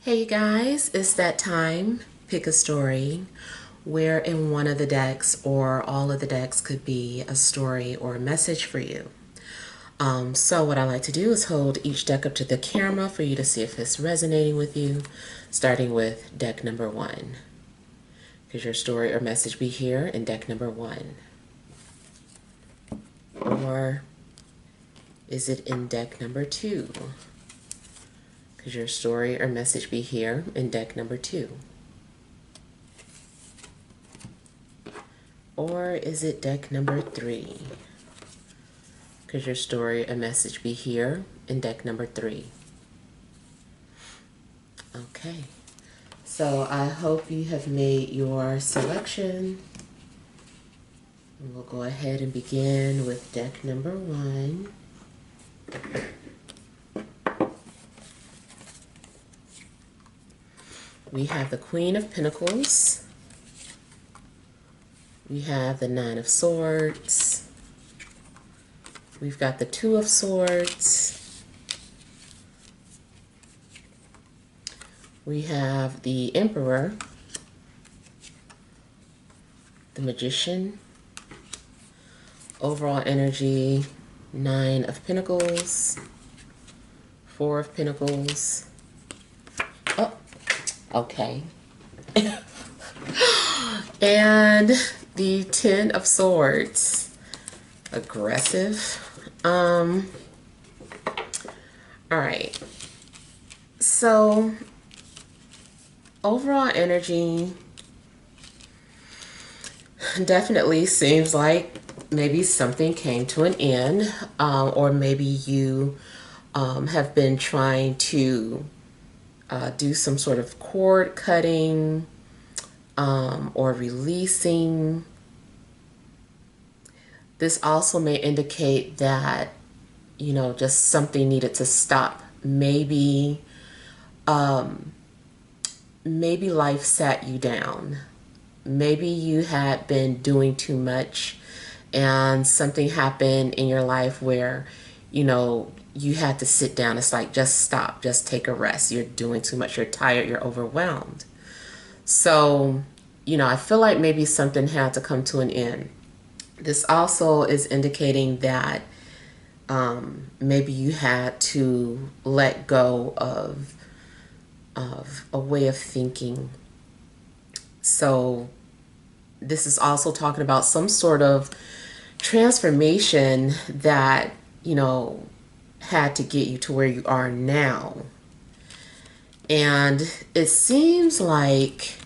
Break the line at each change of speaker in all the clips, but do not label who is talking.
Hey guys, it's that time. Pick a story where in one of the decks or all of the decks could be a story or a message for you. So what I like to do is hold each deck up to the camera for you to see if it's resonating with you, starting with deck number 1. Could your story or message be here in deck number 1? Or is it in deck number 2? Could your story or message be here in deck number 2? Or is it deck number 3? Could your story or message be here in deck number 3? Okay, so I hope you have made your selection. And we'll go ahead and begin with deck number 1. We have the Queen of Pentacles. We have the Nine of Swords. We've got the Two of Swords. We have the Emperor, the Magician, overall energy, Nine of Pentacles, Four of Pentacles. Oh, okay. And the Ten of Swords, aggressive. All right. So overall energy definitely seems like maybe something came to an end, or maybe you have been trying to do some sort of cord cutting or releasing. This also may indicate that, you know, just something needed to stop. Maybe maybe life sat you down. Maybe you had been doing too much and something happened in your life where, you know, you had to sit down. It's like, just stop, just take a rest. You're doing too much, you're tired, you're overwhelmed. So, you know, I feel like maybe something had to come to an end. This also is indicating that maybe you had to let go of a way of thinking. So this is also talking about some sort of transformation that, you know, had to get you to where you are now. And it seems like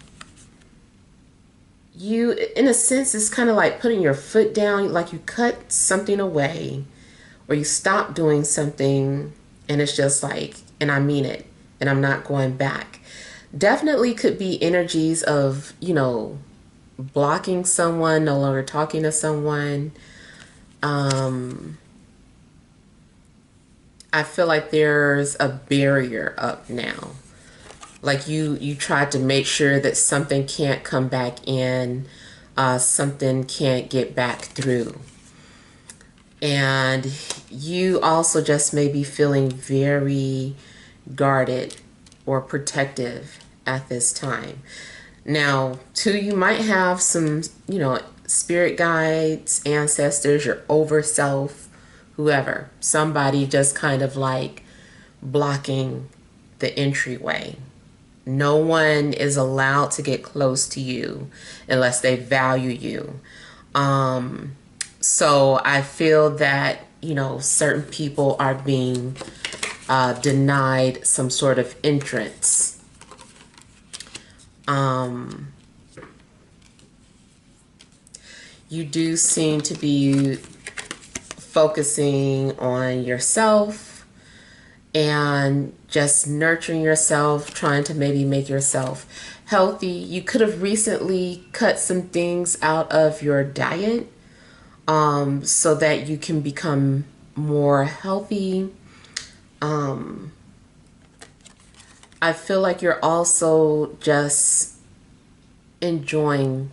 you, in a sense, it's kind of like putting your foot down, like you cut something away or you stop doing something and it's just like, and I mean it, and I'm not going back. Definitely could be energies of, you know, blocking someone, no longer talking to someone. I feel like there's a barrier up now. Like you tried to make sure that something can't come back in, something can't get back through. And you also just may be feeling very guarded or protective at this time. Now, too, you might have some, you know, spirit guides, ancestors, your over self, whoever, somebody just kind of like blocking the entryway. No one is allowed to get close to you unless they value you. So I feel that, you know, certain people are being denied some sort of entrance. You do seem to be focusing on yourself and just nurturing yourself, trying to maybe make yourself healthy. You could have recently cut some things out of your diet so that you can become more healthy. I feel like you're also just enjoying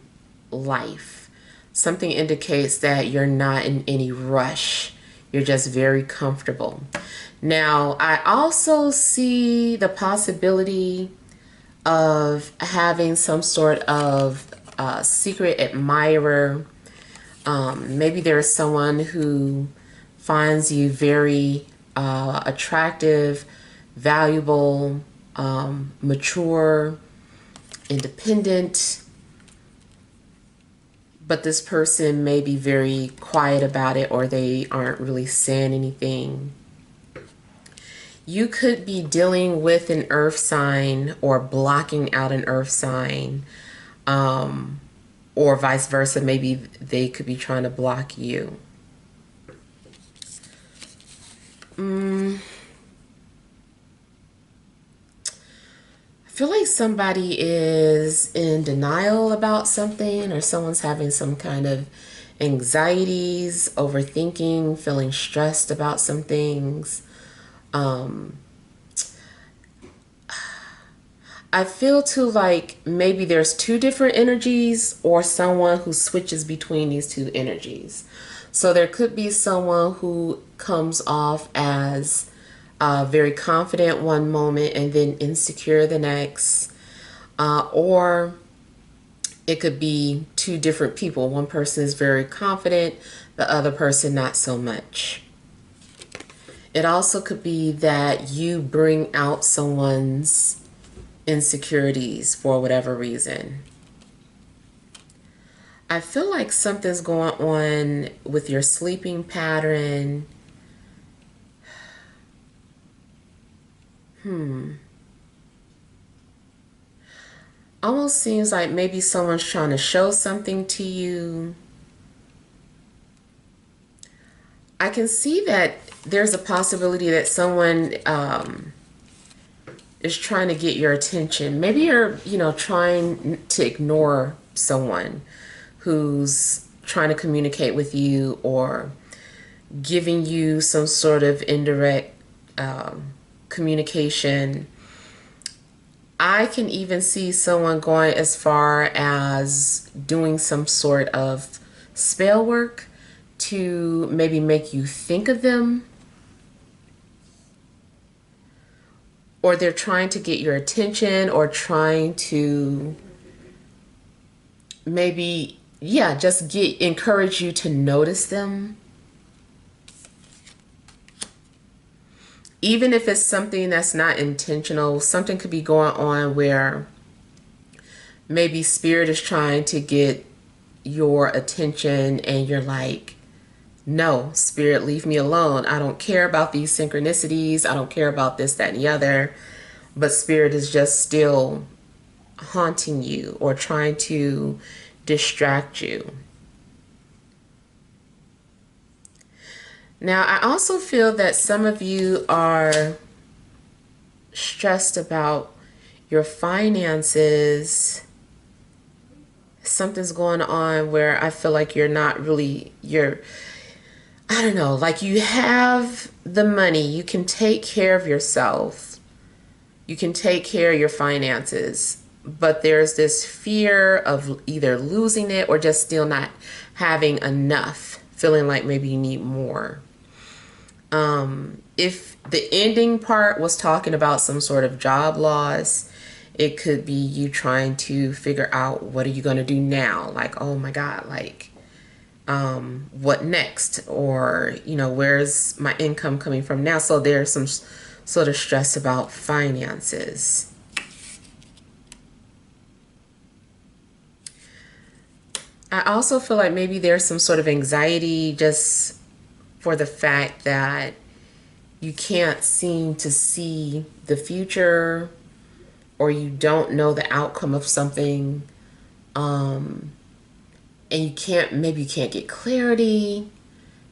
life. Something indicates that you're not in any rush. You're just very comfortable. Now, I also see the possibility of having some sort of secret admirer. Maybe there's someone who finds you very attractive, valuable, mature, independent, but this person may be very quiet about it, or they aren't really saying anything. You could be dealing with an earth sign or blocking out an earth sign, or vice versa. Maybe they could be trying to block you. I feel like somebody is in denial about something, or someone's having some kind of anxieties, overthinking, feeling stressed about some things. I feel too like maybe there's two different energies, or someone who switches between these two energies. So there could be someone who comes off as very confident one moment and then insecure the next. Or it could be two different people. One person is very confident, the other person not so much. It also could be that you bring out someone's insecurities for whatever reason. I feel like something's going on with your sleeping pattern. Almost seems like maybe someone's trying to show something to you. I can see that there's a possibility that someone is trying to get your attention. Maybe you're, trying to ignore someone who's trying to communicate with you, or giving you some sort of indirect communication. I can even see someone going as far as doing some sort of spell work to maybe make you think of them. Or they're trying to get your attention, or trying to maybe, just encourage you to notice them. Even if it's something that's not intentional, something could be going on where maybe spirit is trying to get your attention and you're like, no, spirit, leave me alone. I don't care about these synchronicities. I don't care about this, that, and the other. But spirit is just still haunting you or trying to distract you. Now, I also feel that some of you are stressed about your finances. Something's going on where I feel like you're not really, I don't know, like you have the money, you can take care of yourself, you can take care of your finances, but there's this fear of either losing it or just still not having enough, feeling like maybe you need more. If the ending part was talking about some sort of job loss, it could be you trying to figure out, what are you going to do now? Like, oh my God, like, what next? Or, where's my income coming from now? So there's some sort of stress about finances. I also feel like maybe there's some sort of anxiety just for the fact that you can't seem to see the future, or you don't know the outcome of something, and maybe you can't get clarity.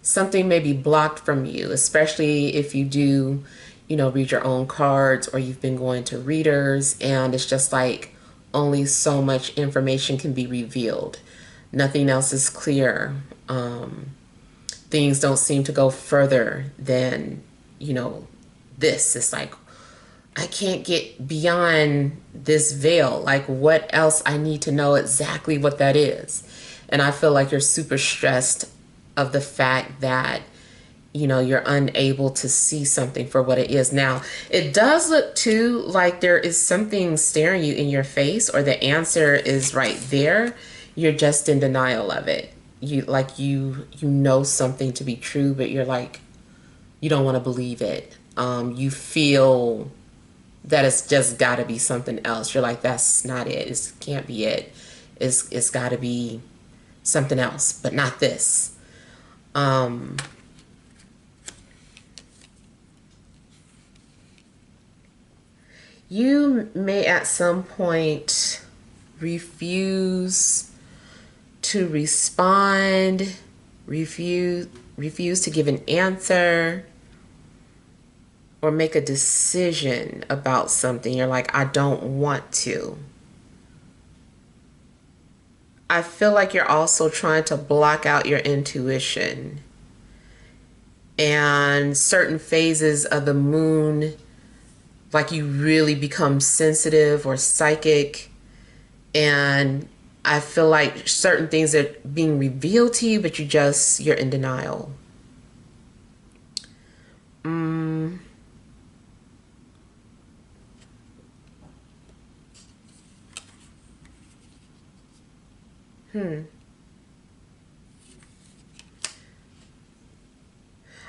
Something may be blocked from you, especially if you do, read your own cards, or you've been going to readers, and it's just like only so much information can be revealed. Nothing else is clear. Things don't seem to go further than, this. It's like, I can't get beyond this veil. Like, what else? I need to know exactly what that is. And I feel like you're super stressed of the fact that, you're unable to see something for what it is. Now, it does look too like there is something staring you in your face, or the answer is right there. You're just in denial of it. You know something to be true, but you're like, you don't want to believe it. You feel that it's just got to be something else. You're like, that's not it. It can't be it. It's got to be something else, but not this. You may at some point refuse to respond, refuse to give an answer, or make a decision about something. You're like, I don't want to. I feel like you're also trying to block out your intuition. And certain phases of the moon, like you really become sensitive or psychic. And I feel like certain things are being revealed to you, but you're in denial.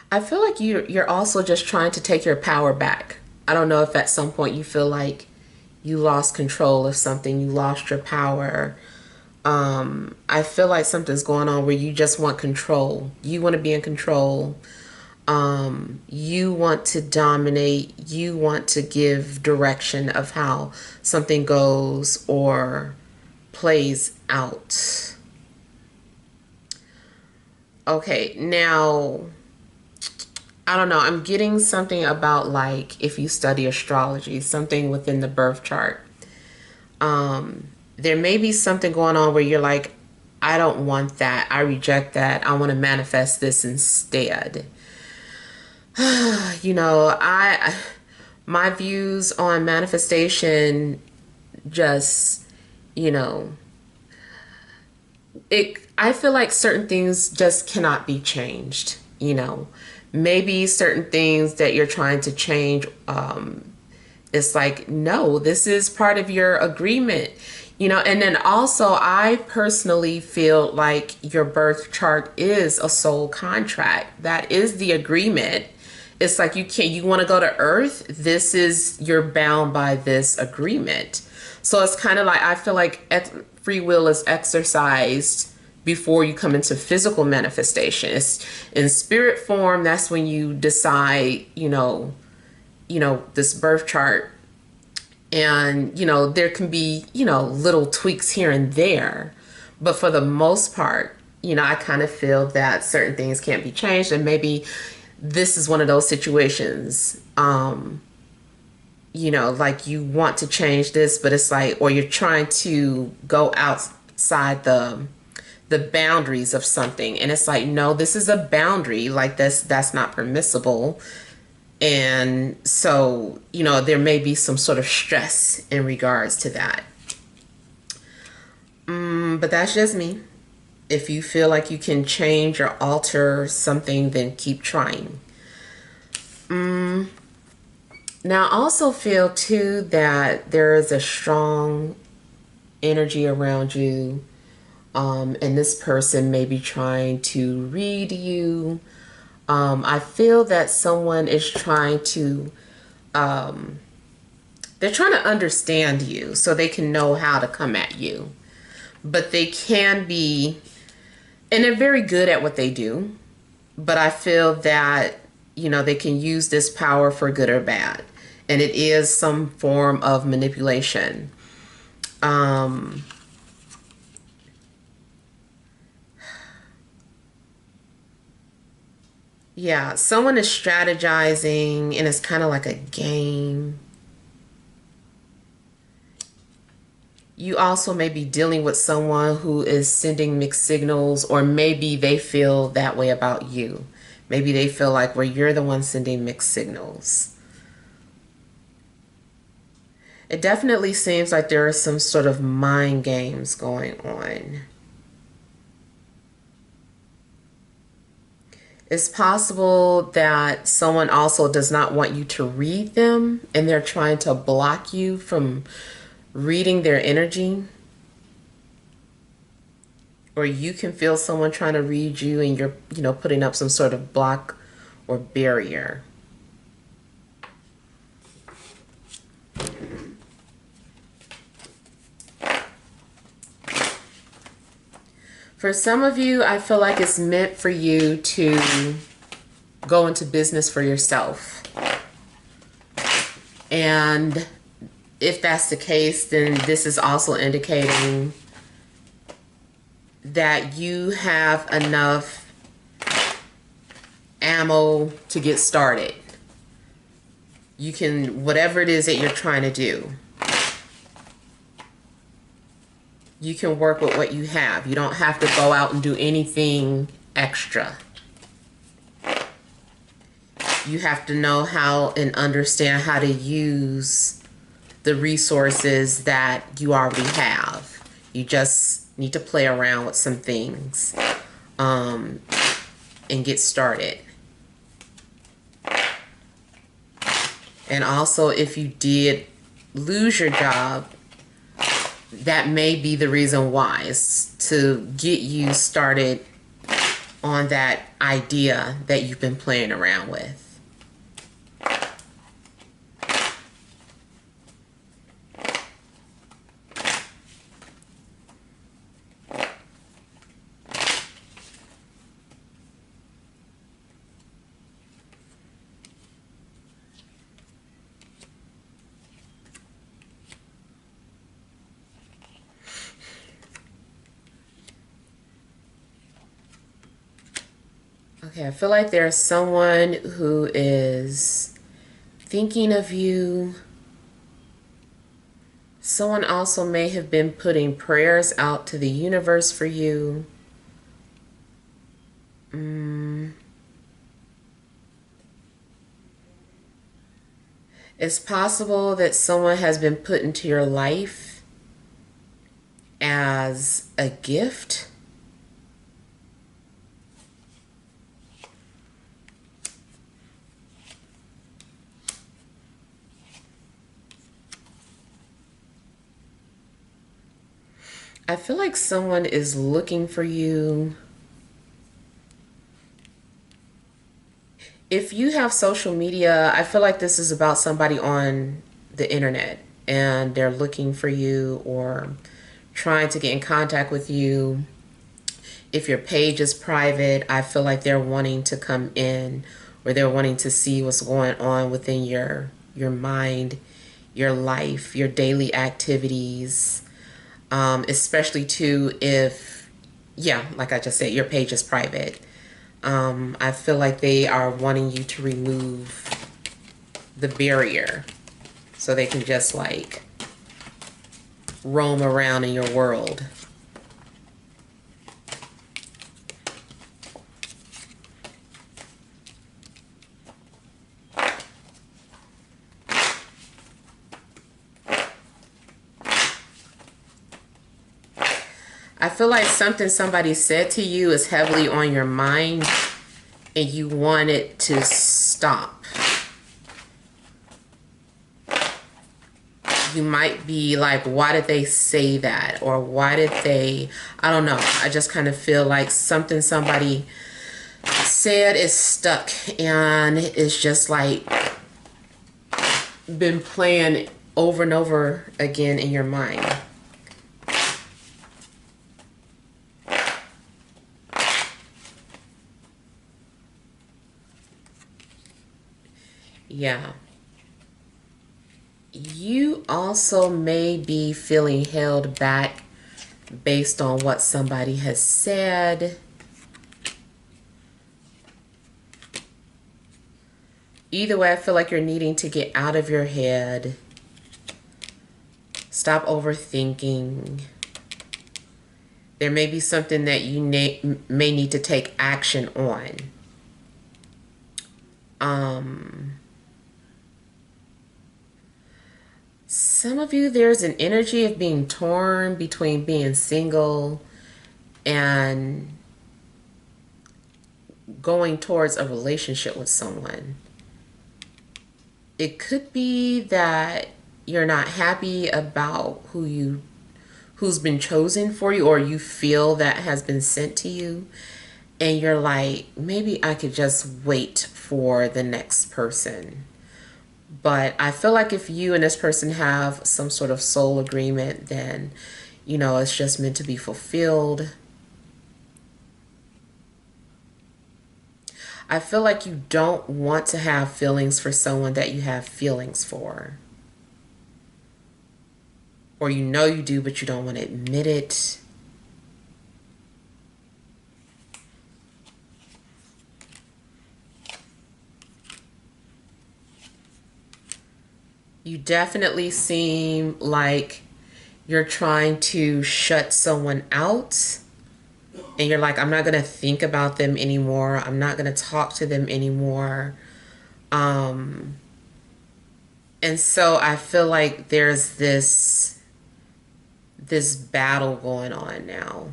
I feel like you're also just trying to take your power back. I don't know if at some point you feel like you lost control of something, you lost your power. I feel like something's going on where you just want control. You want to be in control. You want to dominate. You want to give direction of how something goes or plays out. Okay, now, I don't know. I'm getting something about, like, if you study astrology, something within the birth chart. There may be something going on where you're like, I don't want that. I reject that. I want to manifest this instead. My views on manifestation just, you know, I feel like certain things just cannot be changed. Maybe certain things that you're trying to change, it's like, no, this is part of your agreement. And then also, I personally feel like your birth chart is a soul contract. That is the agreement. It's like, you want to go to Earth, you're bound by this agreement. So it's kind of like, I feel like free will is exercised before you come into physical manifestation. It's in spirit form. That's when you decide, this birth chart. And, there can be, little tweaks here and there. But for the most part, I kind of feel that certain things can't be changed. And maybe this is one of those situations, like you want to change this, but it's like, or you're trying to go outside the boundaries of something. And it's like, no, this is a boundary. Like that's not permissible. And so, there may be some sort of stress in regards to that. But that's just me. If you feel like you can change or alter something, then keep trying. Now, I also feel too that there is a strong energy around you. And this person may be trying to read you. I feel that someone is trying to, they're trying to understand you so they can know how to come at you. But they can be, and they're very good at what they do. But I feel that, they can use this power for good or bad. And it is some form of manipulation. Yeah, someone is strategizing and it's kind of like a game. You also may be dealing with someone who is sending mixed signals, or maybe they feel that way about you. Maybe they feel like where you're the one sending mixed signals. It definitely seems like there are some sort of mind games going on. It's possible that someone also does not want you to read them and they're trying to block you from reading their energy. Or you can feel someone trying to read you and you're, putting up some sort of block or barrier. For some of you, I feel like it's meant for you to go into business for yourself. And if that's the case, then this is also indicating that you have enough ammo to get started. You can, whatever it is that you're trying to do, you can work with what you have. You don't have to go out and do anything extra. You have to know how and understand how to use the resources that you already have. You just need to play around with some things and get started. And also, if you did lose your job, that may be the reason why. It's to get you started on that idea that you've been playing around with. Okay, I feel like there's someone who is thinking of you. Someone also may have been putting prayers out to the universe for you. It's possible that someone has been put into your life as a gift. I feel like someone is looking for you. If you have social media, I feel like this is about somebody on the internet and they're looking for you or trying to get in contact with you. If your page is private, I feel like they're wanting to come in or they're wanting to see what's going on within your mind, your life, your daily activities. Especially too if, yeah, like I just said, your page is private. I feel like they are wanting you to remove the barrier so they can just like roam around in your world. I feel like something somebody said to you is heavily on your mind and you want it to stop. You might be like, why did they say that? Or why did they, I don't know. I just kind of feel like something somebody said is stuck and it's just like been playing over and over again in your mind. Yeah. You also may be feeling held back based on what somebody has said. Either way, I feel like you're needing to get out of your head. Stop overthinking. There may be something that you may need to take action on. Some of you, there's an energy of being torn between being single and going towards a relationship with someone. It could be that you're not happy about who's been chosen for you, or you feel that has been sent to you, and you're like, maybe I could just wait for the next person. But I feel like if you and this person have some sort of soul agreement, then, it's just meant to be fulfilled. I feel like you don't want to have feelings for someone that you have feelings for. Or you do, but you don't want to admit it. You definitely seem like you're trying to shut someone out. And you're like, I'm not going to think about them anymore. I'm not going to talk to them anymore. And so I feel like there's this battle going on now.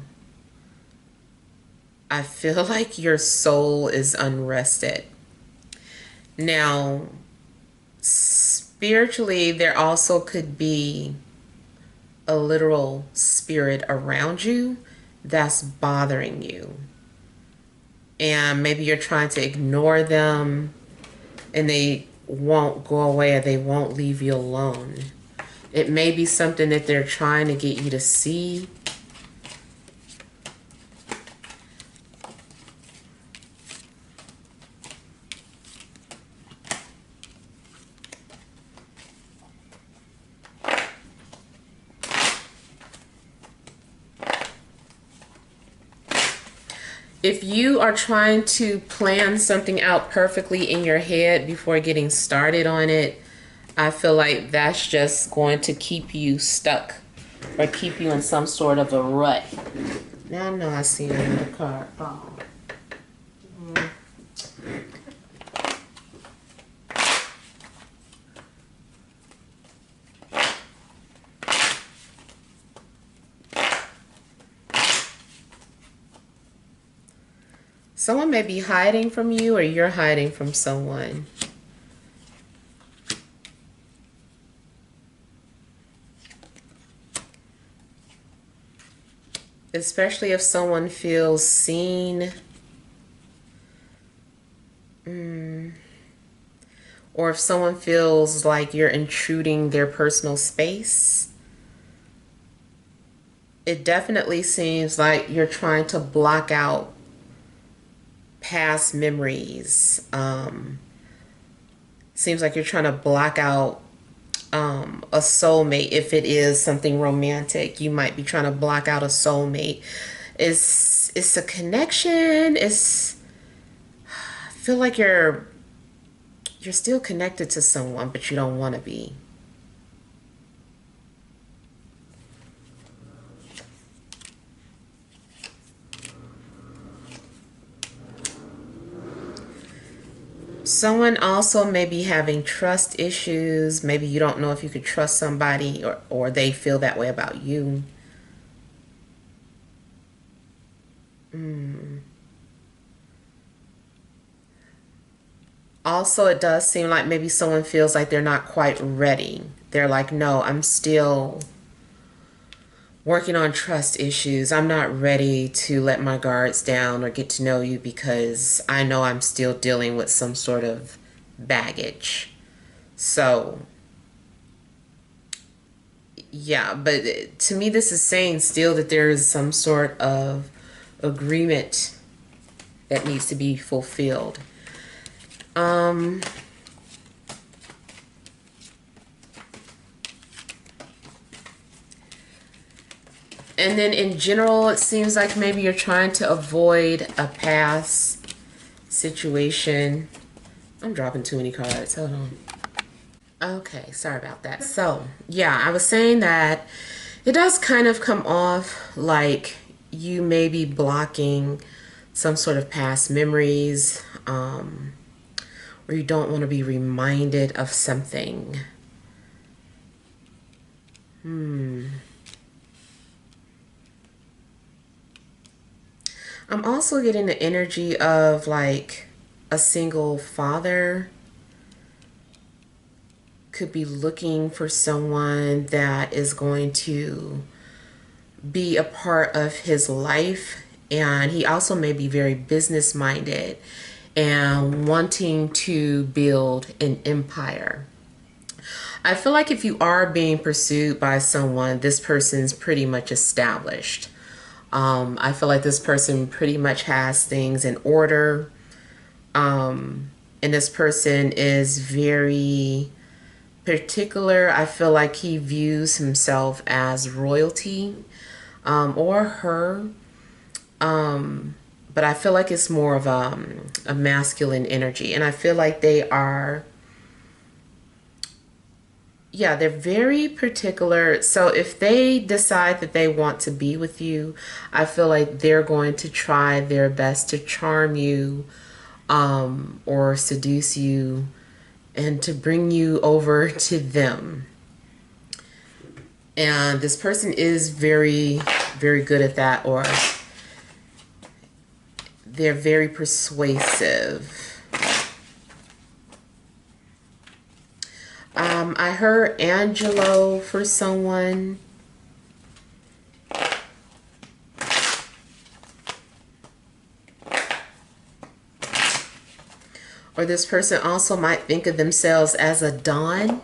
I feel like your soul is unrested. Now, spiritually, there also could be a literal spirit around you that's bothering you. And maybe you're trying to ignore them and they won't go away, or they won't leave you alone. It may be something that they're trying to get you to see. If you are trying to plan something out perfectly in your head before getting started on it, I feel like that's just going to keep you stuck or keep you in some sort of a rut. Now I know I see another card. Oh. Someone may be hiding from you, or you're hiding from someone. Especially if someone feels seen. Or if someone feels like you're intruding their personal space. It definitely seems like you're trying to block out past memories. Seems like you're trying to block out a soulmate. If it is something romantic, you might be trying to block out a soulmate. It's a connection. I feel like you're still connected to someone, but you don't want to be. Someone also may be having trust issues. Maybe you don't know if you could trust somebody, or they feel that way about you. Also, it does seem like maybe someone feels like they're not quite ready. They're like, no, I'm still working on trust issues. I'm not ready to let my guards down or get to know you, because I know I'm still dealing with some sort of baggage. So, yeah, but to me, this is saying still that there is some sort of agreement that needs to be fulfilled. And then in general, it seems like maybe you're trying to avoid a past situation. I'm dropping too many cards. Hold on. Okay, sorry about that. So, yeah, I was saying that it does kind of come off like you may be blocking some sort of past memories, or you don't want to be reminded of something. I'm also getting the energy of like a single father could be looking for someone that is going to be a part of his life. And he also may be very business minded and wanting to build an empire. I feel like if you are being pursued by someone, this person's pretty much established. I feel like this person pretty much has things in order. And this person is very particular. I feel like he views himself as royalty, or her. But I feel like it's more of a masculine energy. And I feel like they are, yeah, they're very particular. So if they decide that they want to be with you, I feel like they're going to try their best to charm you, or seduce you and to bring you over to them. And this person is very, very good at that, or they're very persuasive. I heard Angelo for someone. Or this person also might think of themselves as a Don.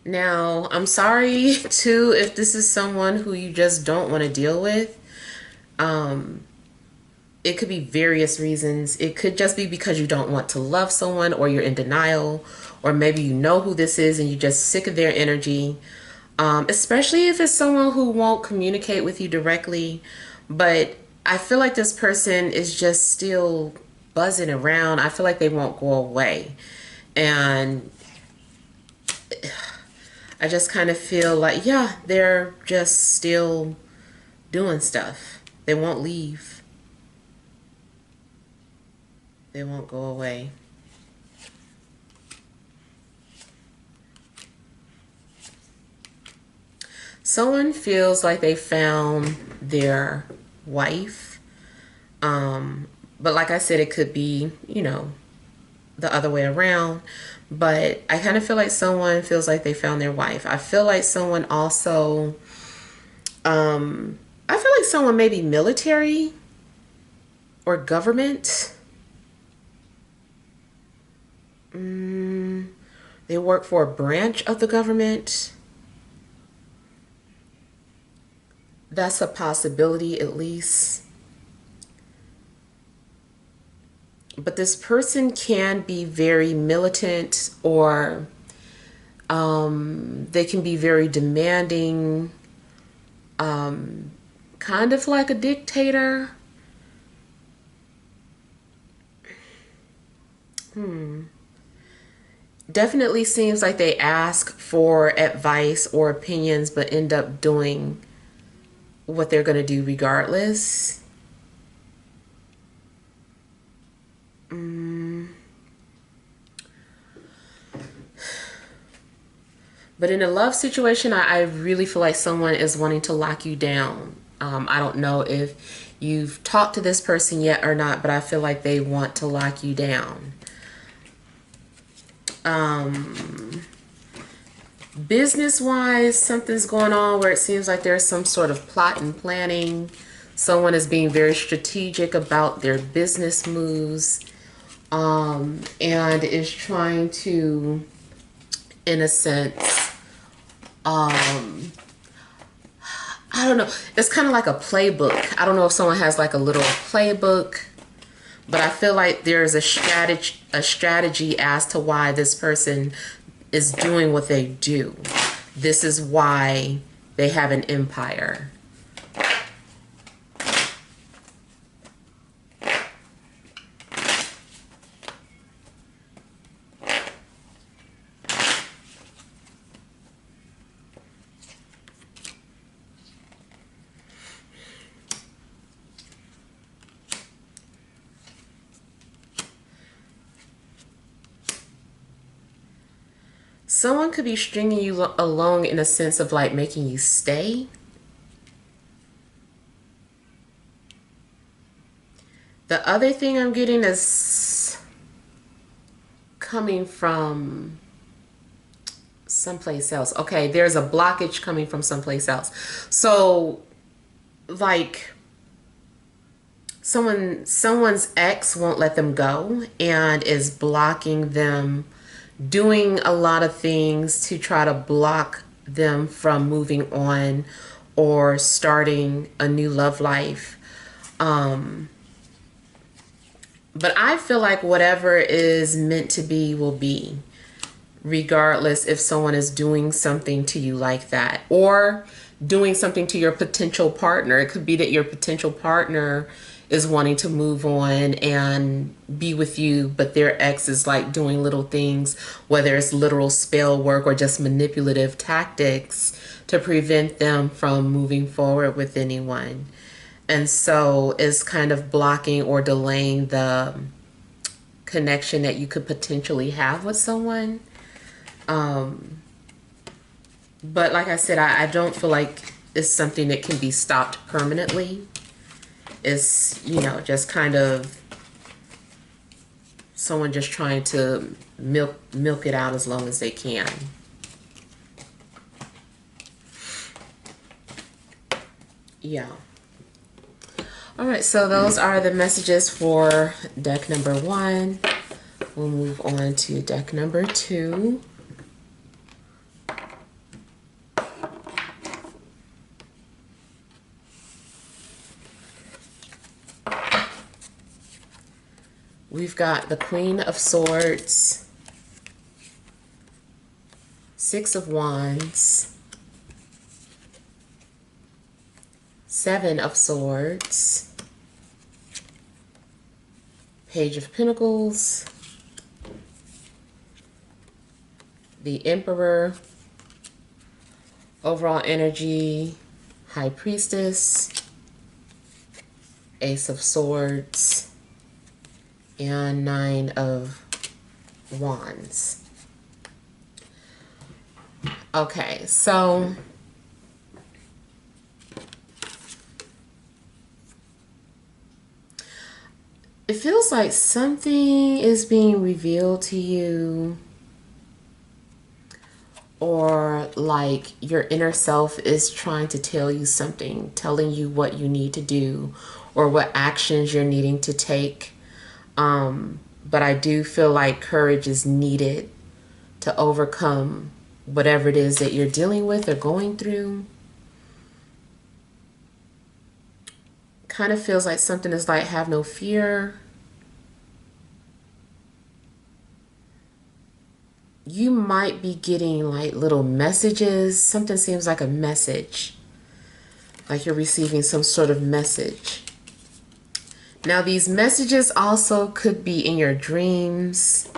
Now, I'm sorry too if this is someone who you just don't want to deal with. It could be various reasons. It could just be because you don't want to love someone, or you're in denial, or maybe you know who this is and you're just sick of their energy. Especially if it's someone who won't communicate with you directly. But I feel like this person is just still buzzing around. I feel like they won't go away. And I just kind of feel like, yeah, they're just still doing stuff. They won't leave. They won't go away. Someone feels like they found their wife. But like I said, it could be, the other way around. But I kind of feel like someone feels like they found their wife. I feel like someone also, I feel like someone may be military or government. They work for a branch of the government. That's a possibility, at least. But this person can be very militant, or they can be very demanding, kind of like a dictator. Definitely seems like they ask for advice or opinions, but end up doing what they're going to do regardless. But in a love situation, I really feel like someone is wanting to lock you down. I don't know if you've talked to this person yet or not, but I feel like they want to lock you down. Business-wise, something's going on where it seems like there's some sort of plot and planning. Someone is being very strategic about their business moves, and is trying to, in a sense, I don't know. It's kind of like a playbook. I don't know if someone has like a little playbook, but I feel like there's a strategy as to why this person is doing what they do. This is why they have an empire. Someone could be stringing you along in a sense of like making you stay. The other thing I'm getting is coming from someplace else. Okay, there's a blockage coming from someplace else. So, like, someone's ex won't let them go and is blocking them, doing a lot of things to try to block them from moving on or starting a new love life. But I feel like whatever is meant to be will be, regardless if someone is doing something to you like that or doing something to your potential partner. It could be that your potential partner is wanting to move on and be with you, but their ex is like doing little things, whether it's literal spell work or just manipulative tactics to prevent them from moving forward with anyone. And so it's kind of blocking or delaying the connection that you could potentially have with someone. But like I said, I don't feel like it's something that can be stopped permanently. It's, you know, just kind of someone just trying to milk it out as long as they can. Yeah. All right, so those are the messages for deck number 1. We'll move on to deck number 2. We've got the Queen of Swords, 6 of Wands, 7 of Swords, Page of Pentacles, the Emperor, overall energy, High Priestess, Ace of Swords, and 9 of Wands. Okay, so it feels like something is being revealed to you, or like your inner self is trying to tell you something, telling you what you need to do or what actions you're needing to take. But I do feel like courage is needed to overcome whatever it is that you're dealing with or going through. Kind of feels like something is like, have no fear. You might be getting like little messages. Something seems like a message, like you're receiving some sort of message. Now, these messages also could be in your dreams.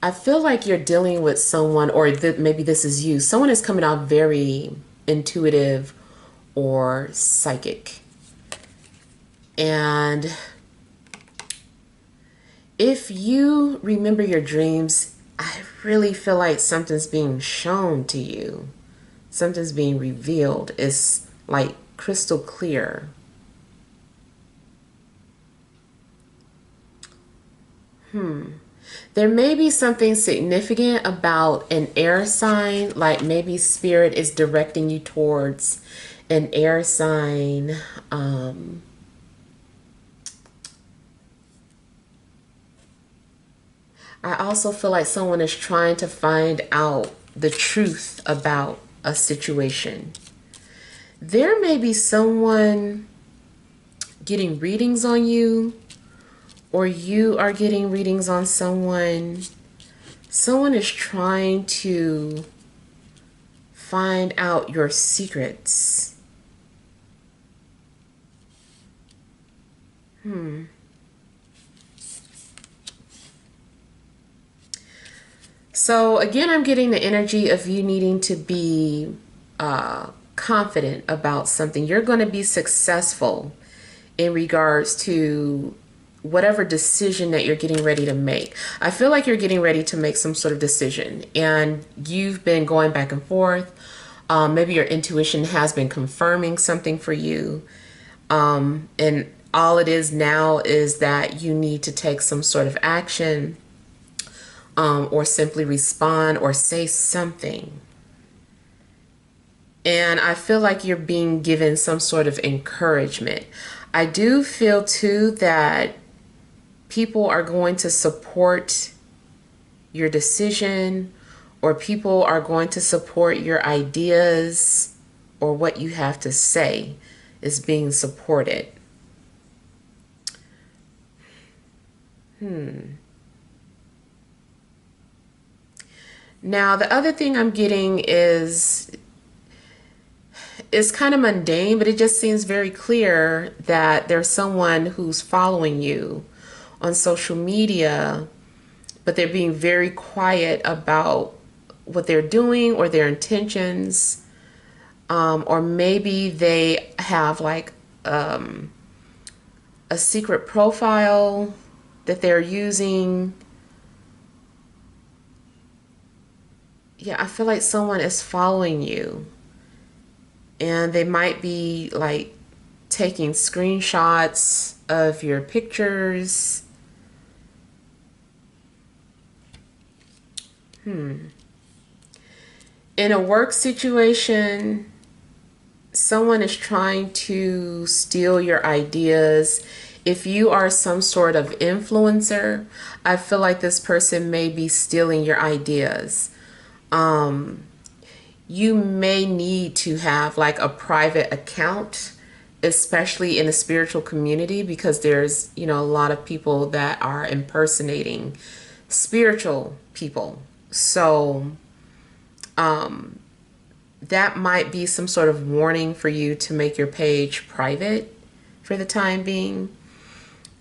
I feel like you're dealing with someone, or maybe this is you. Someone is coming out very intuitive or psychic. And if you remember your dreams, I really feel like something's being shown to you. Something's being revealed. It's like crystal clear. There may be something significant about an air sign, like maybe spirit is directing you towards an air sign. I also feel like someone is trying to find out the truth about a situation. There may be someone getting readings on you, or you are getting readings on someone. Someone is trying to find out your secrets. So again, I'm getting the energy of you needing to be confident about something. You're going to be successful in regards to whatever decision that you're getting ready to make. I feel like you're getting ready to make some sort of decision, and you've been going back and forth. Maybe your intuition has been confirming something for you. And all it is now is that you need to take some sort of action, or simply respond or say something. And I feel like you're being given some sort of encouragement. I do feel too that people are going to support your decision, or people are going to support your ideas, or what you have to say is being supported. Now, the other thing I'm getting is it's kind of mundane, but it just seems very clear that there's someone who's following you on social media, but they're being very quiet about what they're doing or their intentions. Or maybe they have like a secret profile that they're using. Yeah, I feel like someone is following you, and they might be like taking screenshots of your pictures. In a work situation, someone is trying to steal your ideas. If you are some sort of influencer, I feel like this person may be stealing your ideas. You may need to have like a private account, especially in the spiritual community, because there's, a lot of people that are impersonating spiritual people. So, that might be some sort of warning for you to make your page private for the time being.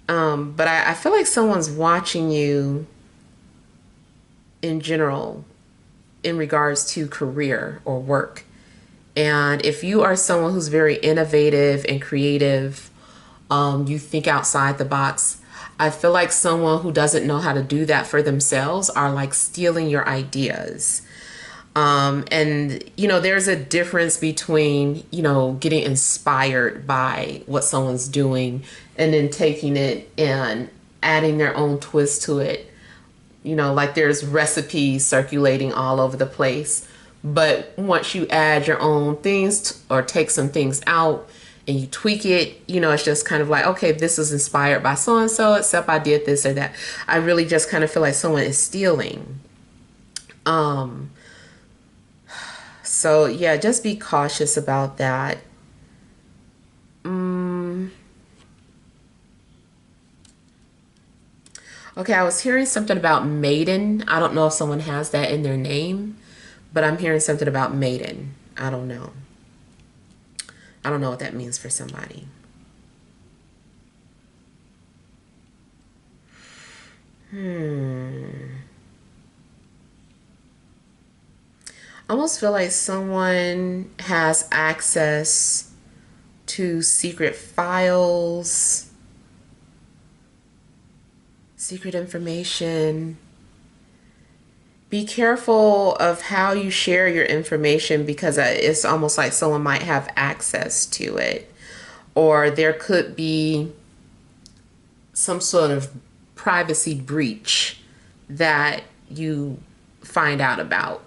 But I feel like someone's watching you in general in regards to career or work. And if you are someone who's very innovative and creative, you think outside the box, I feel like someone who doesn't know how to do that for themselves are like stealing your ideas. And, there's a difference between, getting inspired by what someone's doing and then taking it and adding their own twist to it. Like there's recipes circulating all over the place. But once you add your own things or take some things out and you tweak it, it's just kind of like, okay, this is inspired by so-and-so, except I did this or that. I really just kind of feel like someone is stealing. So yeah, just be cautious about that. Okay, I was hearing something about maiden. I don't know if someone has that in their name, but I'm hearing something about maiden. I don't know. I don't know what that means for somebody. I almost feel like someone has access to secret files, secret information. Be careful of how you share your information, because it's almost like someone might have access to it, or there could be some sort of privacy breach that you find out about.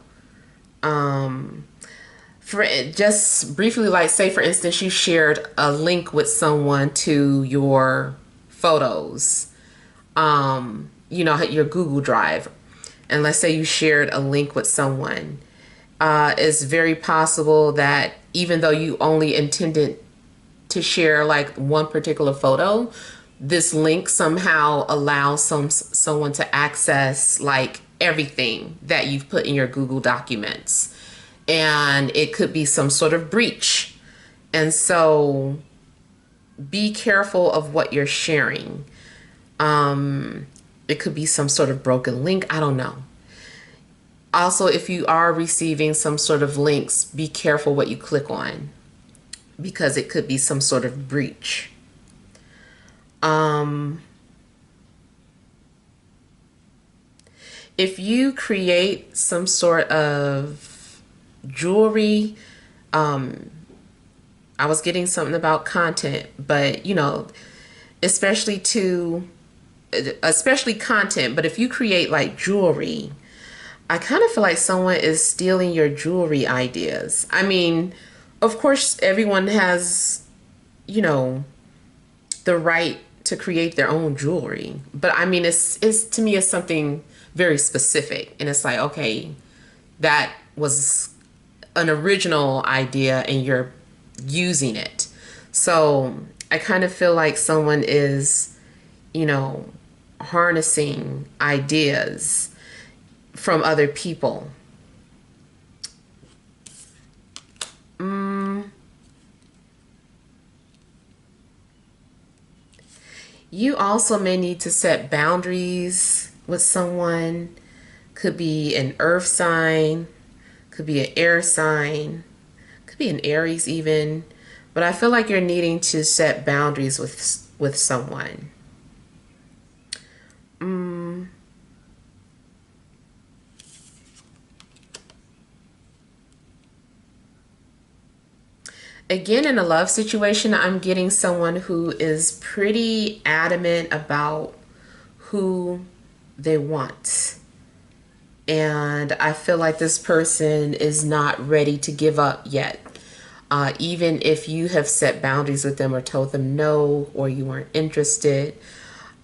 For just briefly, like say for instance, you shared a link with someone to your photos, your Google Drive. And let's say you shared a link with someone. It's very possible that even though you only intended to share like one particular photo, this link somehow allows someone to access like everything that you've put in your Google documents. And it could be some sort of breach. And so be careful of what you're sharing. It could be some sort of broken link. I don't know. Also, if you are receiving some sort of links, be careful what you click on because it could be some sort of breach. If you create some sort of jewelry, I was getting something about content, but especially content, but if you create like jewelry, I kind of feel like someone is stealing your jewelry ideas. I mean, of course, everyone has, you know, the right to create their own jewelry, but I mean, it's to me, it's something very specific, and it's like, okay, that was an original idea, and you're using it. So I kind of feel like someone is, harnessing ideas from other people. You also may need to set boundaries with someone. Could be an earth sign, could be an air sign, could be an Aries even. But I feel like you're needing to set boundaries with someone. Again, in a love situation, I'm getting someone who is pretty adamant about who they want. And I feel like this person is not ready to give up yet. Even if you have set boundaries with them or told them no, or you weren't interested,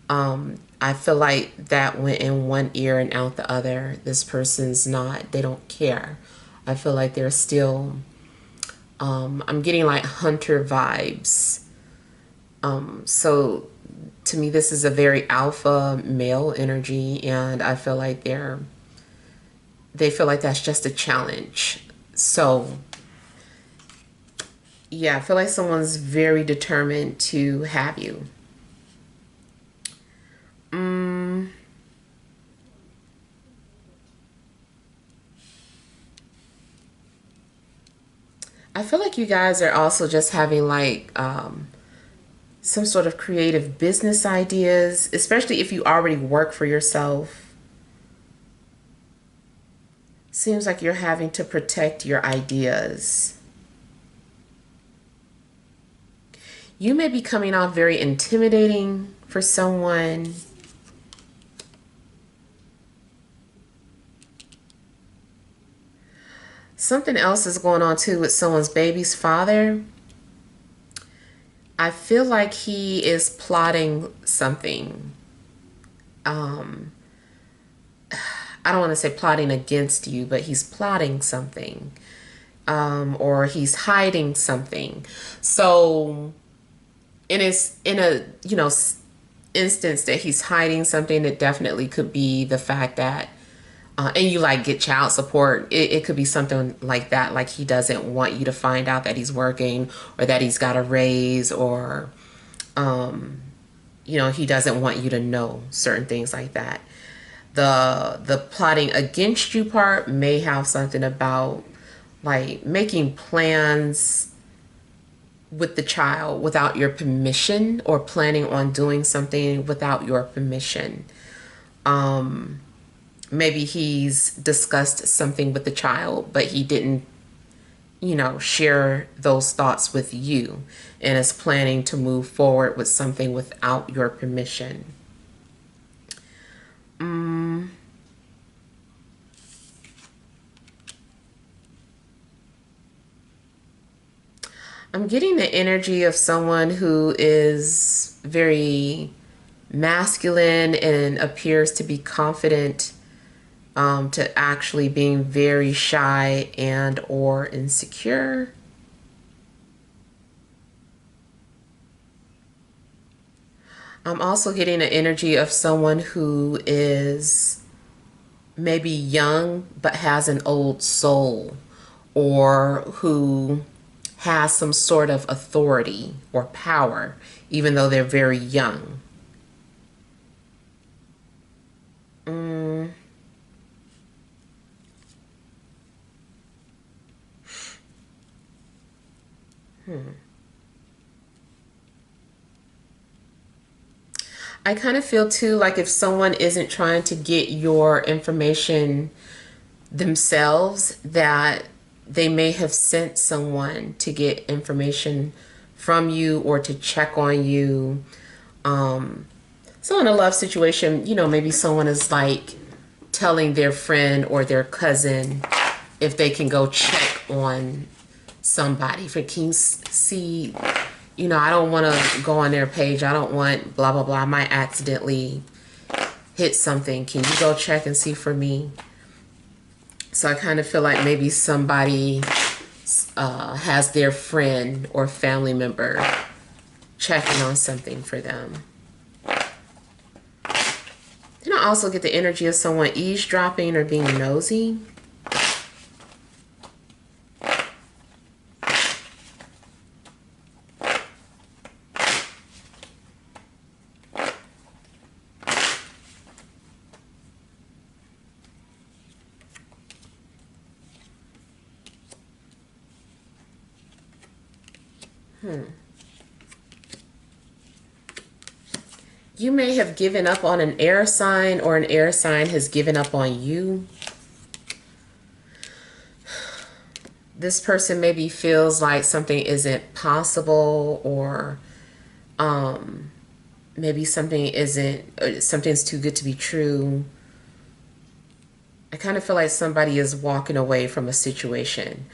I feel like that went in one ear and out the other. This person's not, they don't care. I feel like they're still, I'm getting like hunter vibes. So to me, this is a very alpha male energy, and I feel like they feel like that's just a challenge. So yeah, I feel like someone's very determined to have you. I feel like you guys are also just having like some sort of creative business ideas, especially if you already work for yourself. Seems like you're having to protect your ideas. You may be coming off very intimidating for someone. Something else is going on too with someone's baby's father. I feel like he is plotting something. I don't want to say plotting against you, but he's plotting something. Or he's hiding something. So in a instance that he's hiding something, it definitely could be the fact that and you like get child support. It could be something like that, like he doesn't want you to find out that he's working, or that he's got a raise, or he doesn't want you to know certain things like that. The plotting against you part may have something about like making plans with the child without your permission, or planning on doing something without your permission. Maybe he's discussed something with the child, but he didn't, share those thoughts with you, and is planning to move forward with something without your permission. I'm getting the energy of someone who is very masculine and appears to be confident, to actually being very shy and or insecure. I'm also getting an energy of someone who is maybe young but has an old soul, or who has some sort of authority or power even though they're very young. I kind of feel too like if someone isn't trying to get your information themselves, that they may have sent someone to get information from you or to check on you. So in a love situation, you know, maybe someone is like telling their friend or their cousin if they can go check on somebody. For Kings, see, you know, I don't want to go on their page. I don't want blah, blah, blah. I might accidentally hit something. Can you go check and see for me? So I kind of feel like maybe somebody has their friend or family member checking on something for them. Then I also get the energy of someone eavesdropping or being nosy. You may have given up on an air sign, or an air sign has given up on you. This person maybe feels like something isn't possible, or maybe something's too good to be true. I kind of feel like somebody is walking away from a situation.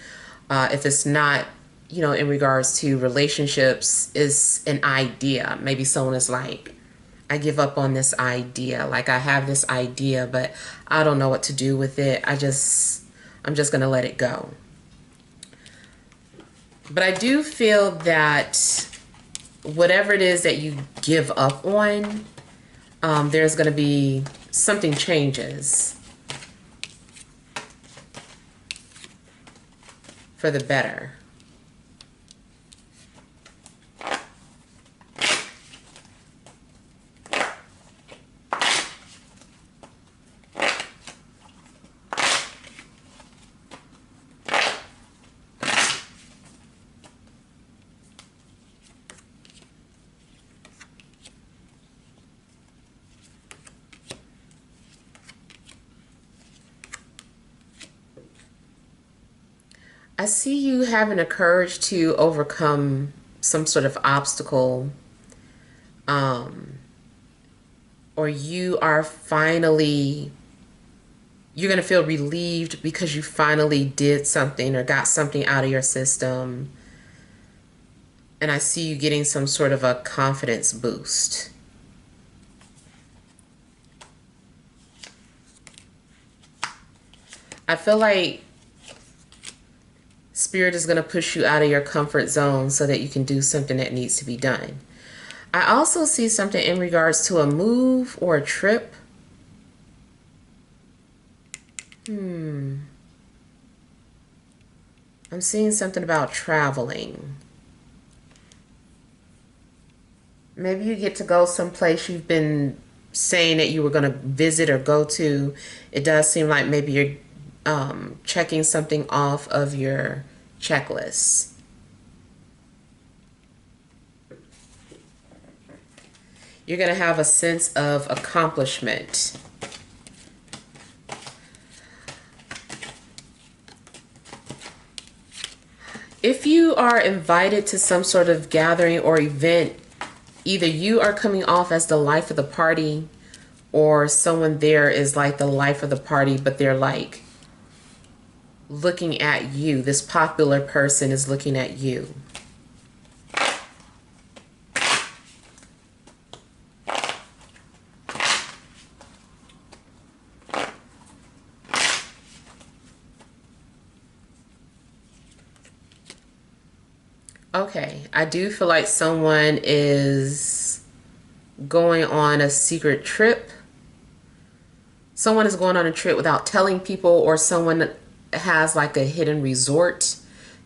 If it's not, you know, in regards to relationships, is an idea. Maybe someone is like, I give up on this idea. Like, I have this idea, but I don't know what to do with it. I'm just going to let it go. But I do feel that whatever it is that you give up on, there's going to be something changes for the better. I see you having the courage to overcome some sort of obstacle, or you're going to feel relieved because you finally did something or got something out of your system. And I see you getting some sort of a confidence boost. I feel like Spirit is going to push you out of your comfort zone so that you can do something that needs to be done. I also see something in regards to a move or a trip. I'm seeing something about traveling. Maybe you get to go someplace you've been saying that you were going to visit or go to. It does seem like maybe you're checking something off of your checklist. You're going to have a sense of accomplishment. If you are invited to some sort of gathering or event, either you are coming off as the life of the party, or someone there is like the life of the party, but they're like looking at you. This popular person is looking at you. Okay, I do feel like someone is going on a secret trip. Someone is going on a trip without telling people, or someone has like a hidden resort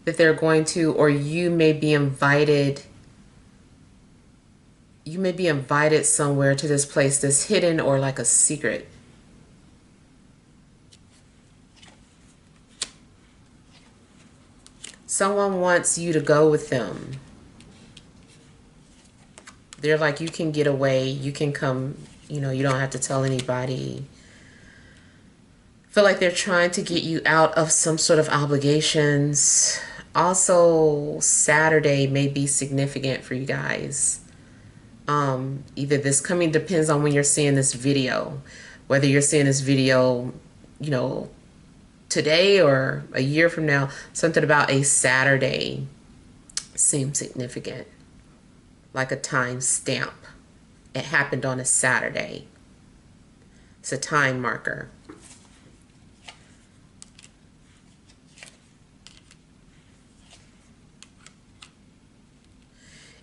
that they're going to, or you may be invited. You may be invited somewhere to this place that's hidden or like a secret. Someone wants you to go with them. They're like, you can get away, you can come, you know, you don't have to tell anybody. Feel like they're trying to get you out of some sort of obligations. Also, Saturday may be significant for you guys. Either this coming, depends on when you're seeing this video. Whether you're seeing this video, you know, today or a year from now, something about a Saturday seems significant. Like a time stamp. It happened on a Saturday. It's a time marker.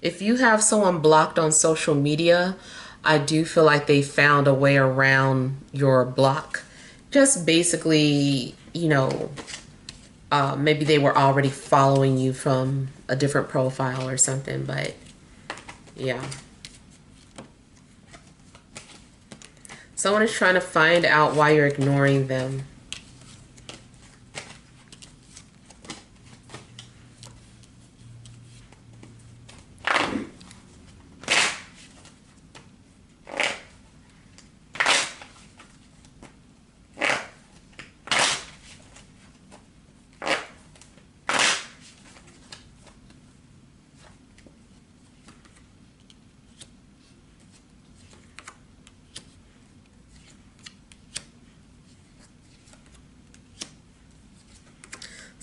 If you have someone blocked on social media, I do feel like they found a way around your block. Just basically, you know, maybe they were already following you from a different profile or something, but yeah. Someone is trying to find out why you're ignoring them.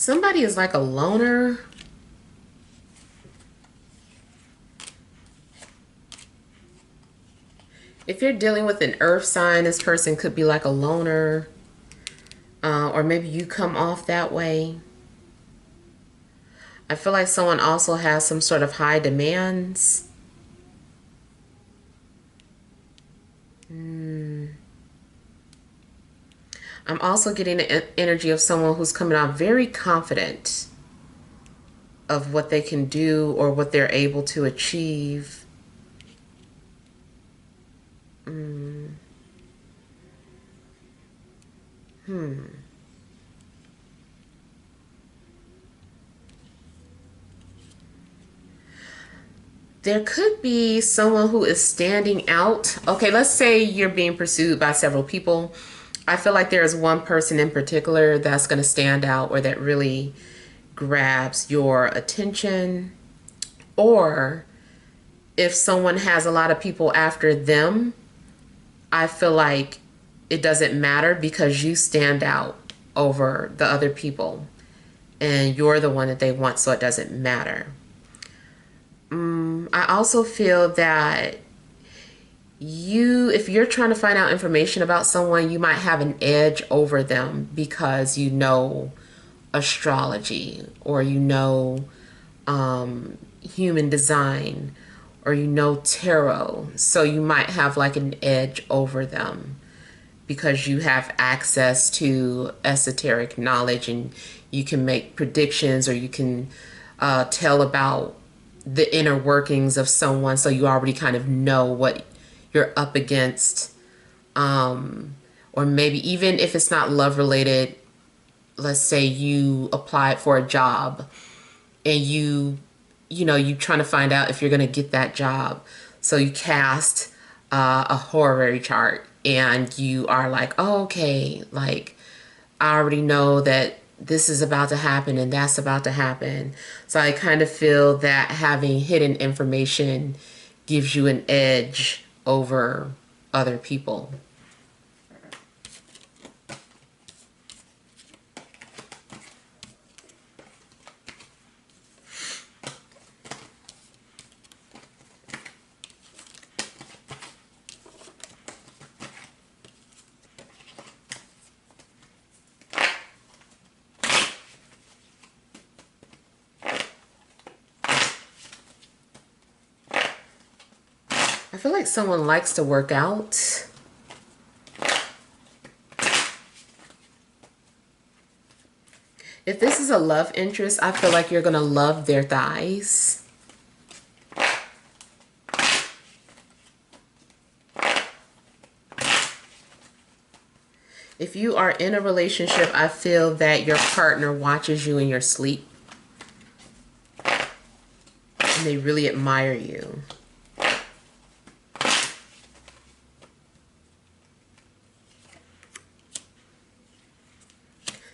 Somebody is like a loner. If you're dealing with an earth sign, this person could be like a loner. Or maybe you come off that way. I feel like someone also has some sort of high demands. I'm also getting the energy of someone who's coming out very confident of what they can do or what they're able to achieve. There could be someone who is standing out. Okay, let's say you're being pursued by several people. I feel like there is one person in particular that's going to stand out or that really grabs your attention. Or if someone has a lot of people after them, I feel like it doesn't matter because you stand out over the other people and you're the one that they want, so it doesn't matter. I also feel that if you're trying to find out information about someone, you might have an edge over them because you know astrology, or you know human design, or you know tarot. So you might have like an edge over them because you have access to esoteric knowledge and you can make predictions, or you can tell about the inner workings of someone, so you already kind of know what you're up against. Or maybe even if it's not love related, let's say you applied for a job and you know, you're trying to find out if you're going to get that job. So you cast a horary chart and you are like, oh, okay, like I already know that this is about to happen and that's about to happen. So I kind of feel that having hidden information gives you an edge over other people. I feel like someone likes to work out. If this is a love interest, I feel like you're going to love their thighs. If you are in a relationship, I feel that your partner watches you in your sleep. they really admire you.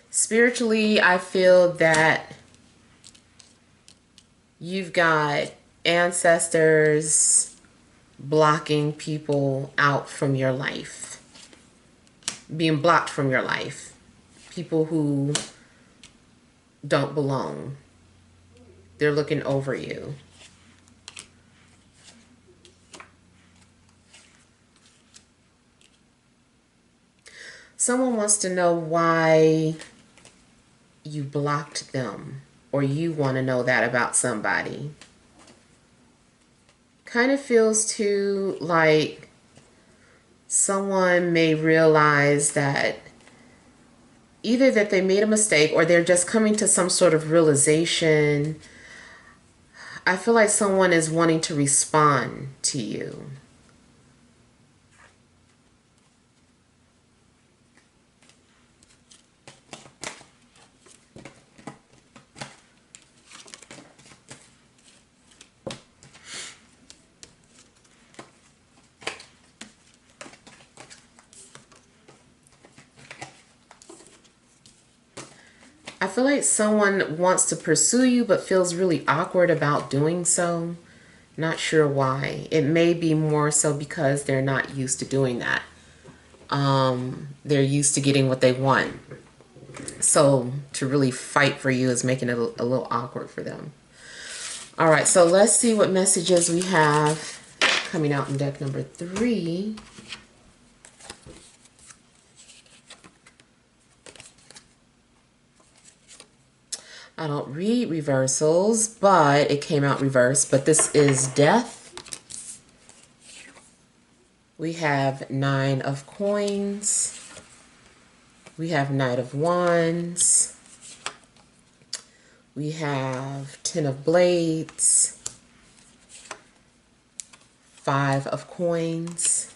Spiritually, I feel that you've got ancestors blocking people out from your life, being blocked from your life, people who don't belong. They're looking over you. Someone wants to know why you blocked them, or you want to know that about somebody. Kind of feels too like someone may realize that either that they made a mistake or they're just coming to some sort of realization. I feel like someone is wanting to respond to you. I feel like someone wants to pursue you but feels really awkward about doing so. Not sure why. It may be more so because they're not used to doing that. They're used to getting what they want. So to really fight for you is making it a little awkward for them. All right, so let's see what messages we have coming out in deck number 3. I don't read reversals, but it came out reversed. But this is death. We have 9 of coins. We have Knight of Wands. We have 10 of blades. 5 of coins.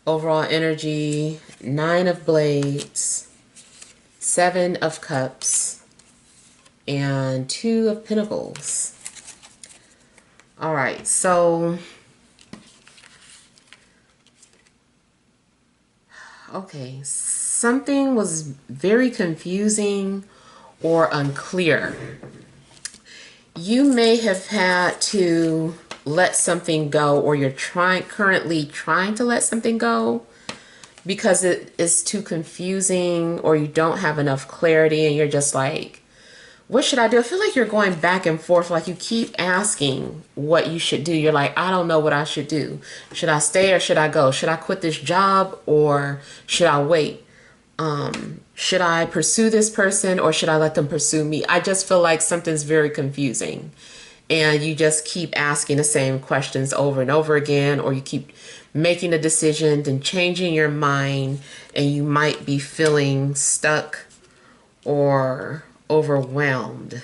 Overall energy, 9 of blades. 7 of cups. And 2 of pentacles. All right, so okay, something was very confusing or unclear. You may have had to let something go, or you're currently trying to let something go because it is too confusing, or you don't have enough clarity and you're just like, what should I do? I feel like you're going back and forth, like you keep asking what you should do. You're like, I don't know what I should do. Should I stay or should I go? Should I quit this job or should I wait? Should I pursue this person or should I let them pursue me? I just feel like something's very confusing and you just keep asking the same questions over and over again, or you keep making a decision and changing your mind, and you might be feeling stuck or overwhelmed.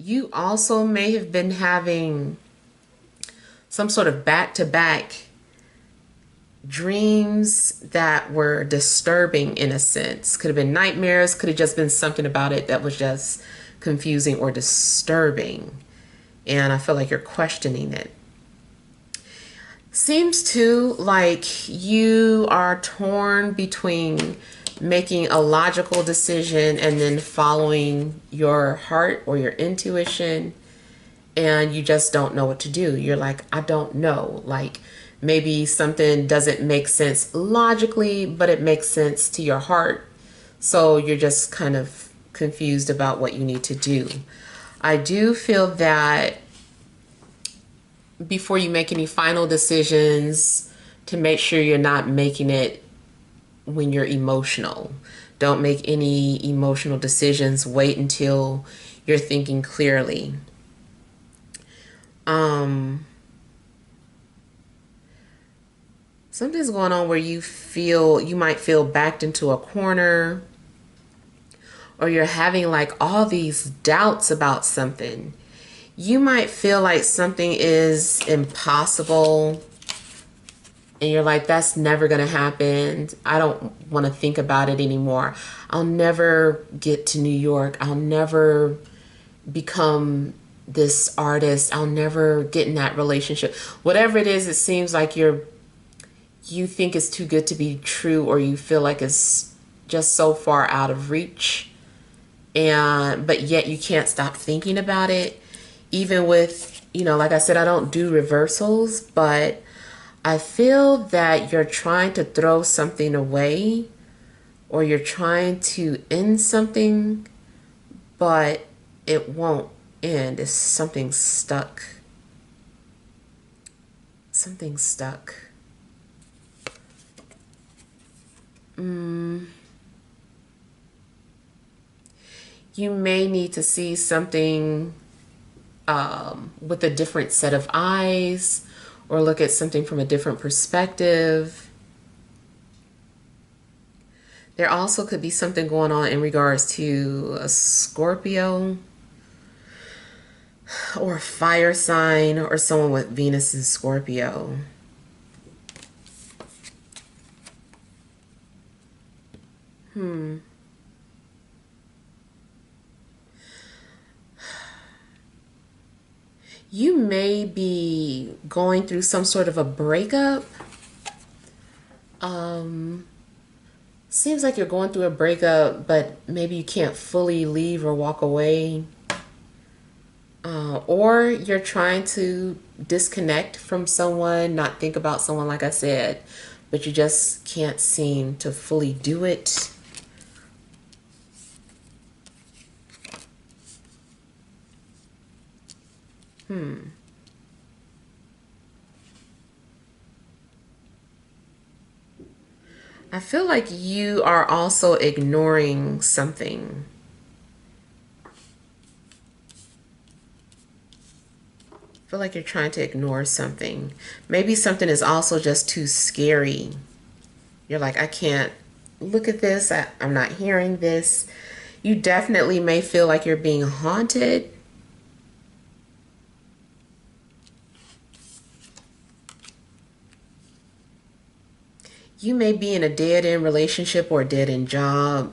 You also may have been having some sort of back-to-back dreams that were disturbing in a sense. Could have been nightmares, could have just been something about it that was just confusing or disturbing. And I feel like you're questioning it. Seems too like you are torn between making a logical decision and then following your heart or your intuition, and you just don't know what to do. You're like, I don't know. Like maybe something doesn't make sense logically, but it makes sense to your heart. So you're just kind of confused about what you need to do. I do feel that before you make any final decisions, to make sure you're not making it when you're emotional. Don't make any emotional decisions. Wait until you're thinking clearly. Something's going on where you might feel backed into a corner, or you're having like all these doubts about something. You might feel like something is impossible, and you're like, that's never going to happen. I don't want to think about it anymore. I'll never get to New York. I'll never become this artist. I'll never get in that relationship. Whatever it is, it seems like you think it's too good to be true, or you feel like it's just so far out of reach, and but yet you can't stop thinking about it. Even with, like I said, I don't do reversals, but I feel that you're trying to throw something away, or you're trying to end something, but it won't end. It's something stuck. Something stuck. You may need to see something with a different set of eyes, or look at something from a different perspective. There also could be something going on in regards to a Scorpio, or a fire sign, or someone with Venus in Scorpio. You may be going through some sort of a breakup. Seems like you're going through a breakup, but maybe you can't fully leave or walk away. Or you're trying to disconnect from someone, not think about someone, like I said, but you just can't seem to fully do it. I feel like you are also ignoring something. I feel like you're trying to ignore something. Maybe something is also just too scary. You're like, I can't look at this. I'm not hearing this. You definitely may feel like you're being haunted. You may be in a dead-end relationship or a dead-end job,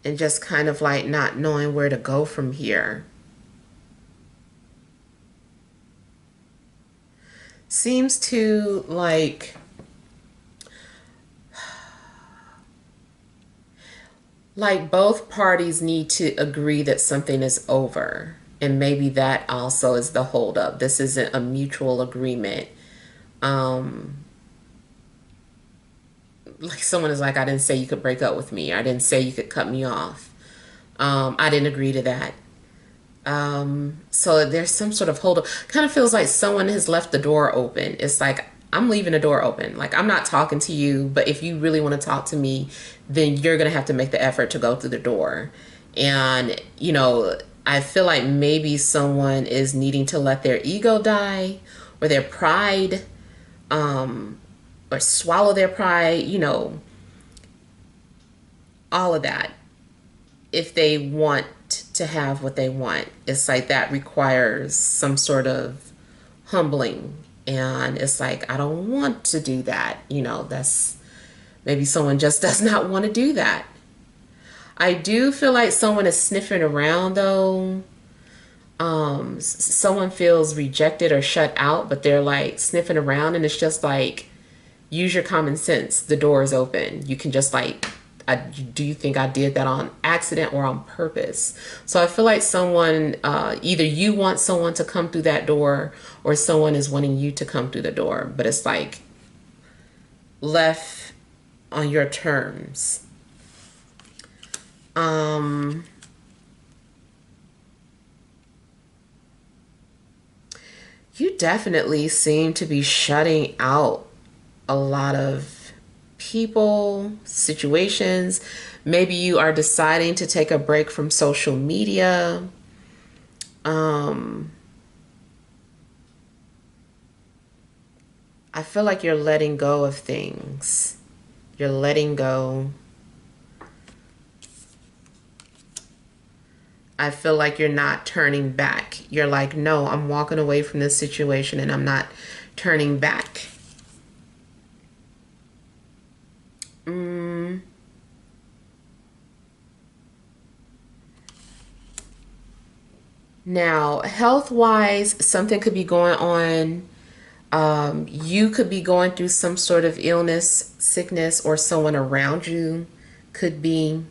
and just kind of like not knowing where to go from here. Seems to like both parties need to agree that something is over. And maybe that also is the holdup. This isn't a mutual agreement. Um, like someone is like, I didn't say you could break up with me. I didn't say you could cut me off. I didn't agree to that. So there's some sort of holdup. Kind of feels like someone has left the door open. It's like, I'm leaving the door open. Like, I'm not talking to you, but if you really want to talk to me, then you're going to have to make the effort to go through the door. And, I feel like maybe someone is needing to let their ego die, or their pride, or swallow their pride, all of that. If they want to have what they want, it's like that requires some sort of humbling. And it's like, I don't want to do that. That's maybe someone just does not want to do that. I do feel like someone is sniffing around though. Someone feels rejected or shut out, but they're like sniffing around, and it's just like, use your common sense. The door is open. You can just like, do you think I did that on accident or on purpose? So I feel like someone, either you want someone to come through that door, or someone is wanting you to come through the door, but it's like left on your terms. You definitely seem to be shutting out a lot of people, situations. Maybe you are deciding to take a break from social media. I feel like you're letting go of things. You're letting go. I feel like you're not turning back. You're like, no, I'm walking away from this situation and I'm not turning back. Now, health-wise, something could be going on. You could be going through some sort of illness, sickness, or someone around you could be.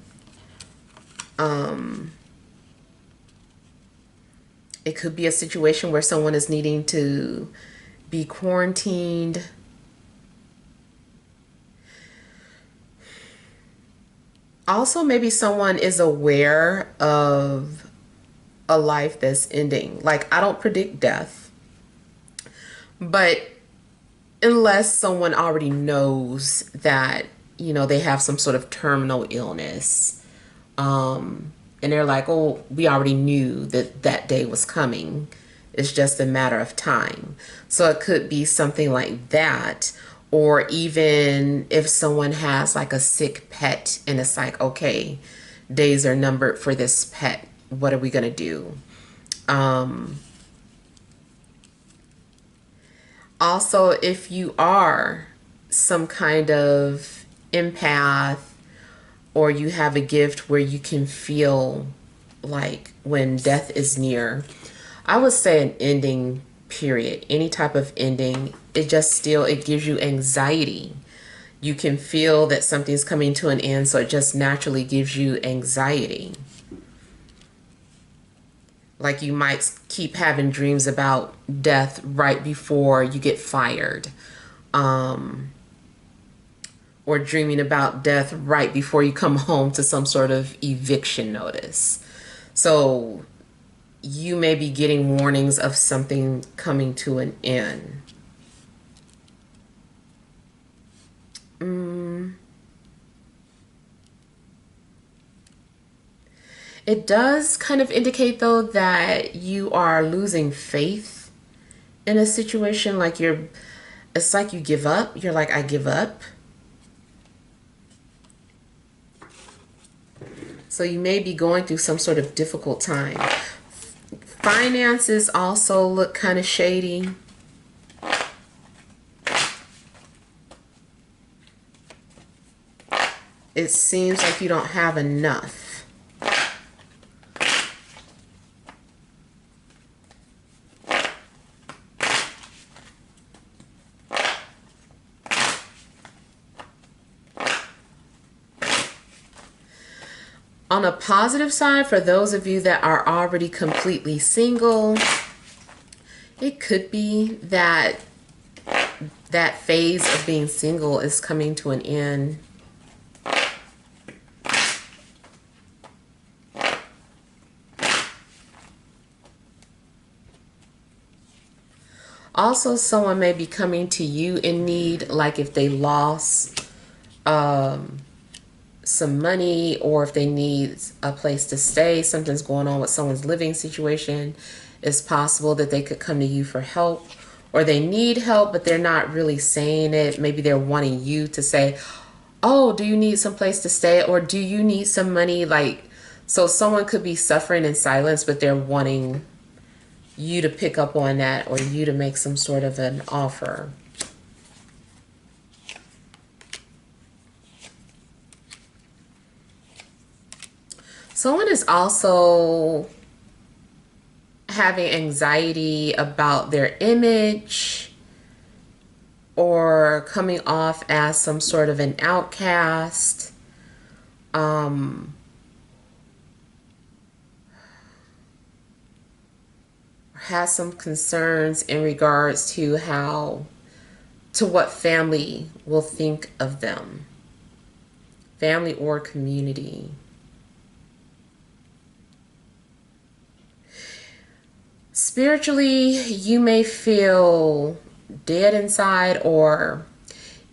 It could be a situation where someone is needing to be quarantined. Also, maybe someone is aware of a life that's ending. Like, I don't predict death, but unless someone already knows that, they have some sort of terminal illness, and they're like, oh, we already knew that that day was coming. It's just a matter of time. So it could be something like that. Or even if someone has like a sick pet and it's like, okay, days are numbered for this pet. What are we going to do? Also, if you are some kind of empath, or you have a gift where you can feel like when death is near, I would say an ending, period. Any type of ending, it gives you anxiety. You can feel that something's coming to an end, so it just naturally gives you anxiety. Like you might keep having dreams about death right before you get fired. Or dreaming about death right before you come home to some sort of eviction notice. So you may be getting warnings of something coming to an end. It does kind of indicate, though, that you are losing faith in a situation. Like it's like you give up. You're like, I give up. So you may be going through some sort of difficult time. Finances also look kind of shady. It seems like you don't have enough. On a positive side, for those of you that are already completely single, it could be that that phase of being single is coming to an end. Also, someone may be coming to you in need, like if they lost some money, or if they need a place to stay, something's going on with someone's living situation. It's possible that they could come to you for help, or they need help, but they're not really saying it. Maybe they're wanting you to say, oh, do you need some place to stay, or do you need some money? Like, so someone could be suffering in silence, but they're wanting you to pick up on that, or you to make some sort of an offer. Someone is also having anxiety about their image, or coming off as some sort of an outcast. Has some concerns in regards to what family will think of them, family or community. Spiritually, you may feel dead inside, or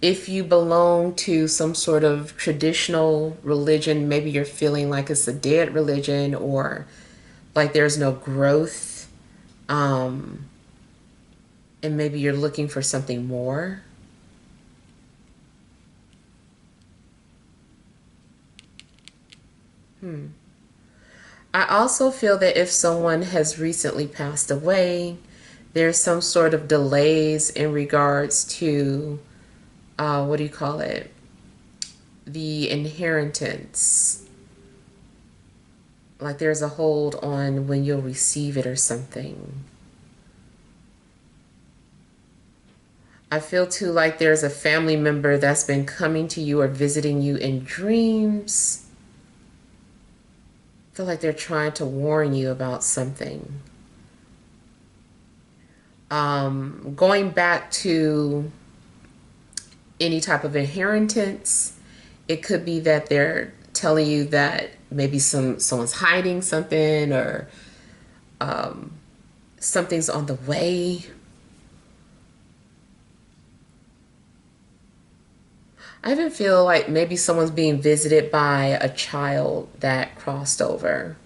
if you belong to some sort of traditional religion, maybe you're feeling like it's a dead religion, or like there's no growth. And maybe you're looking for something more. I also feel that if someone has recently passed away, there's some sort of delays in regards to, what do you call it? The inheritance. Like there's a hold on when you'll receive it or something. I feel too like there's a family member that's been coming to you or visiting you in dreams. I feel like they're trying to warn you about something. Going back to any type of inheritance, it could be that they're telling you that maybe someone's hiding something, or something's on the way. I even feel like maybe someone's being visited by a child that crossed over.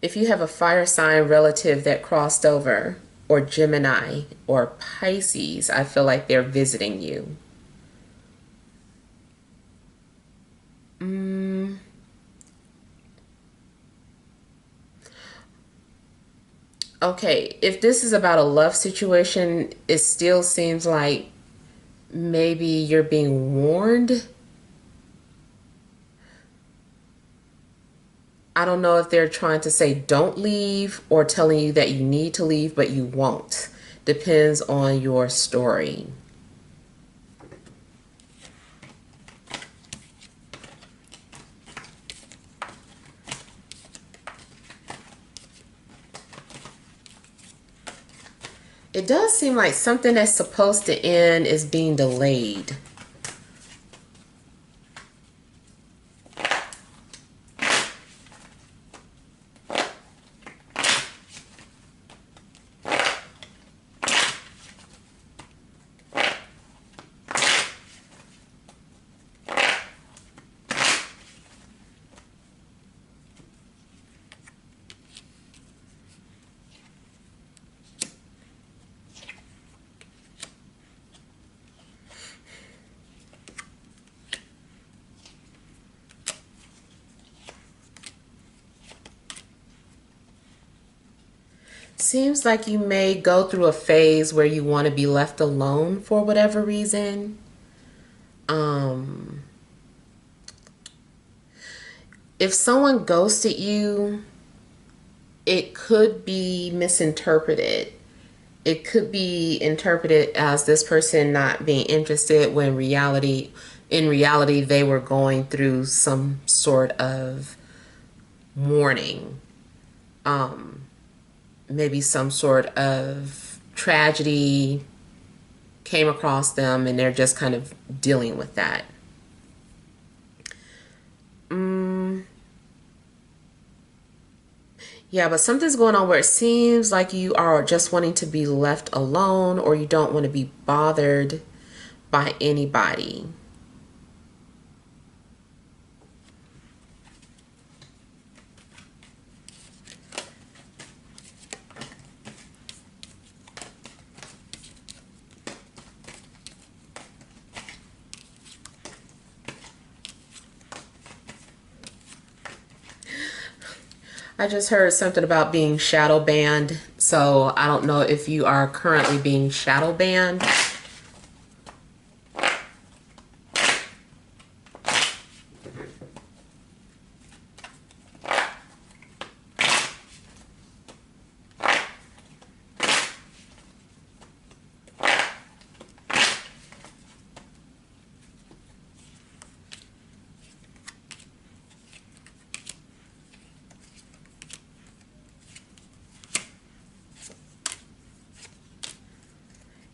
If you have a fire sign relative that crossed over, or Gemini or Pisces, I feel like they're visiting you. Okay, if this is about a love situation, it still seems like maybe you're being warned. I don't know if they're trying to say don't leave or telling you that you need to leave, but you won't. Depends on your story. It does seem like something that's supposed to end is being delayed. Seems like you may go through a phase where you want to be left alone for whatever reason. Um, if someone ghosted you, it could be misinterpreted. It could be interpreted as this person not being interested when in reality, they were going through some sort of mourning. Maybe some sort of tragedy came across them and they're just kind of dealing with that. Yeah, but something's going on where it seems like you are just wanting to be left alone, or you don't want to be bothered by anybody. I just heard something about being shadow banned, so I don't know if you are currently being shadow banned.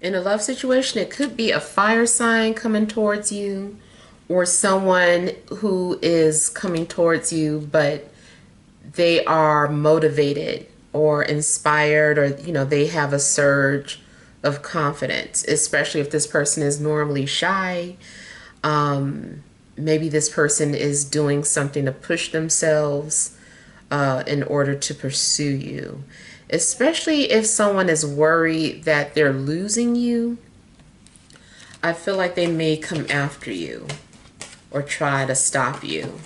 In a love situation, it could be a fire sign coming towards you, or someone who is coming towards you, but they are motivated or inspired, or they have a surge of confidence, especially if this person is normally shy. Maybe this person is doing something to push themselves in order to pursue you, especially if someone is worried that they're losing you. I feel like they may come after you or try to stop you.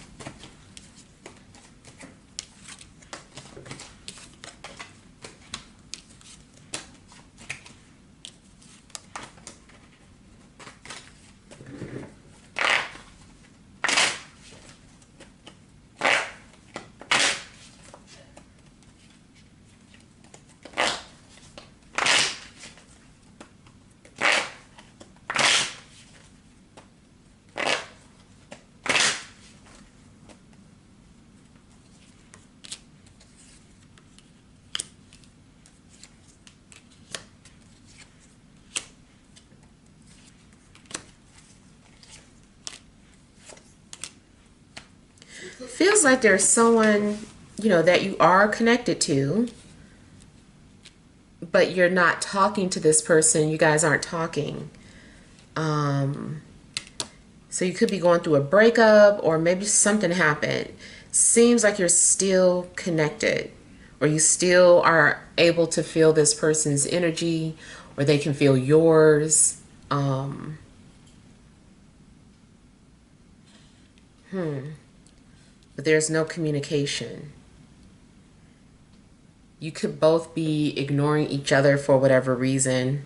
Feels like there's someone, that you are connected to, but you're not talking to this person. You guys aren't talking. So you could be going through a breakup, or maybe something happened. Seems like you're still connected, or you still are able to feel this person's energy, or they can feel yours. But there's no communication. You could both be ignoring each other for whatever reason.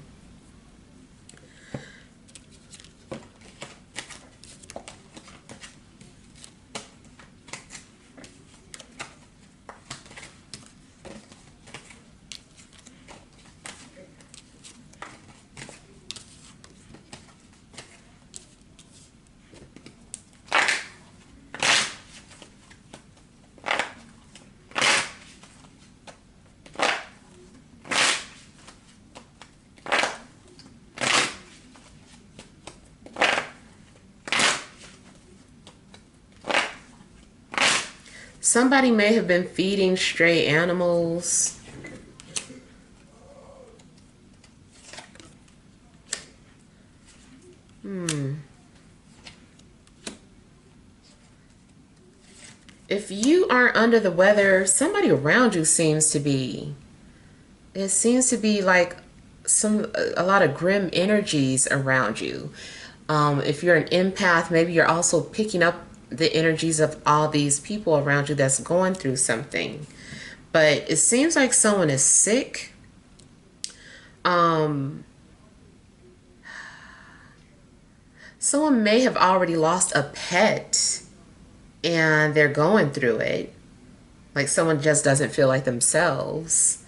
Somebody may have been feeding stray animals. If you aren't under the weather, somebody around you seems to be. It seems to be like a lot of grim energies around you. If you're an empath, maybe you're also picking up the energies of all these people around you that's going through something. But it seems like someone is sick. Someone may have already lost a pet and they're going through it. Like someone just doesn't feel like themselves.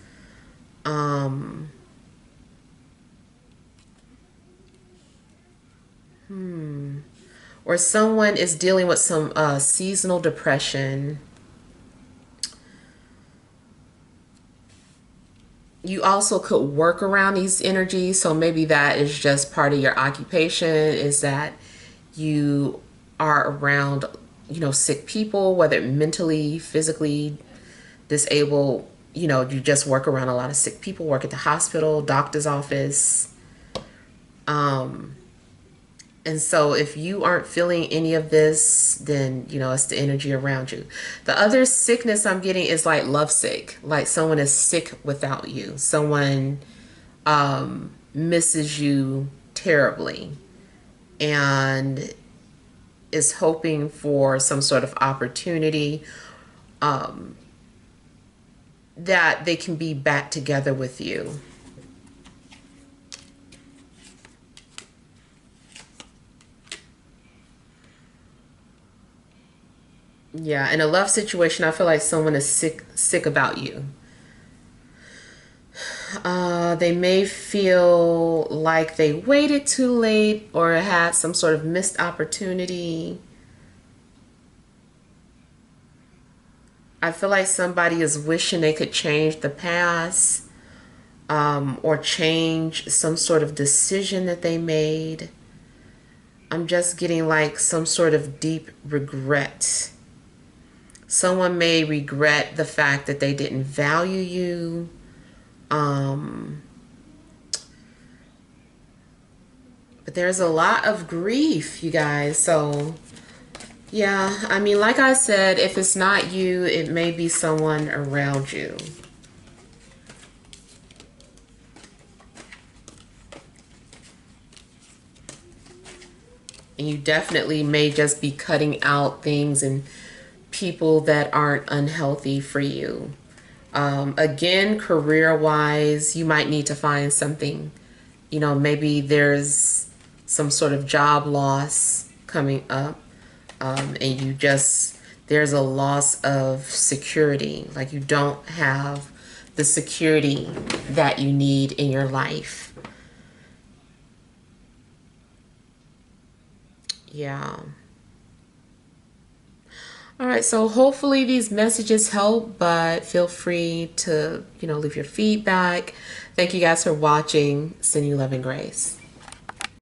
Or someone is dealing with some seasonal depression. You also could work around these energies. So maybe that is just part of your occupation, is that you are around, sick people, whether mentally, physically disabled. You just work around a lot of sick people, work at the hospital, doctor's office. And so if you aren't feeling any of this, then, it's the energy around you. The other sickness I'm getting is like lovesick. Like someone is sick without you. Someone misses you terribly and is hoping for some sort of opportunity that they can be back together with you. Yeah, in a love situation, I feel like someone is sick about you. They may feel like they waited too late or had some sort of missed opportunity. I feel like somebody is wishing they could change the past, or change some sort of decision that they made. I'm just getting like some sort of deep regret. Someone may regret the fact that they didn't value you. But there's a lot of grief, you guys. So, yeah, I mean, like I said, if it's not you, it may be someone around you. And you definitely may just be cutting out things and people that aren't unhealthy for you. Again, career-wise, you might need to find something. Maybe there's some sort of job loss coming up, and there's a loss of security. Like you don't have the security that you need in your life. Yeah. All right, so hopefully these messages help, but feel free to, leave your feedback. Thank you guys for watching. Send you love and grace.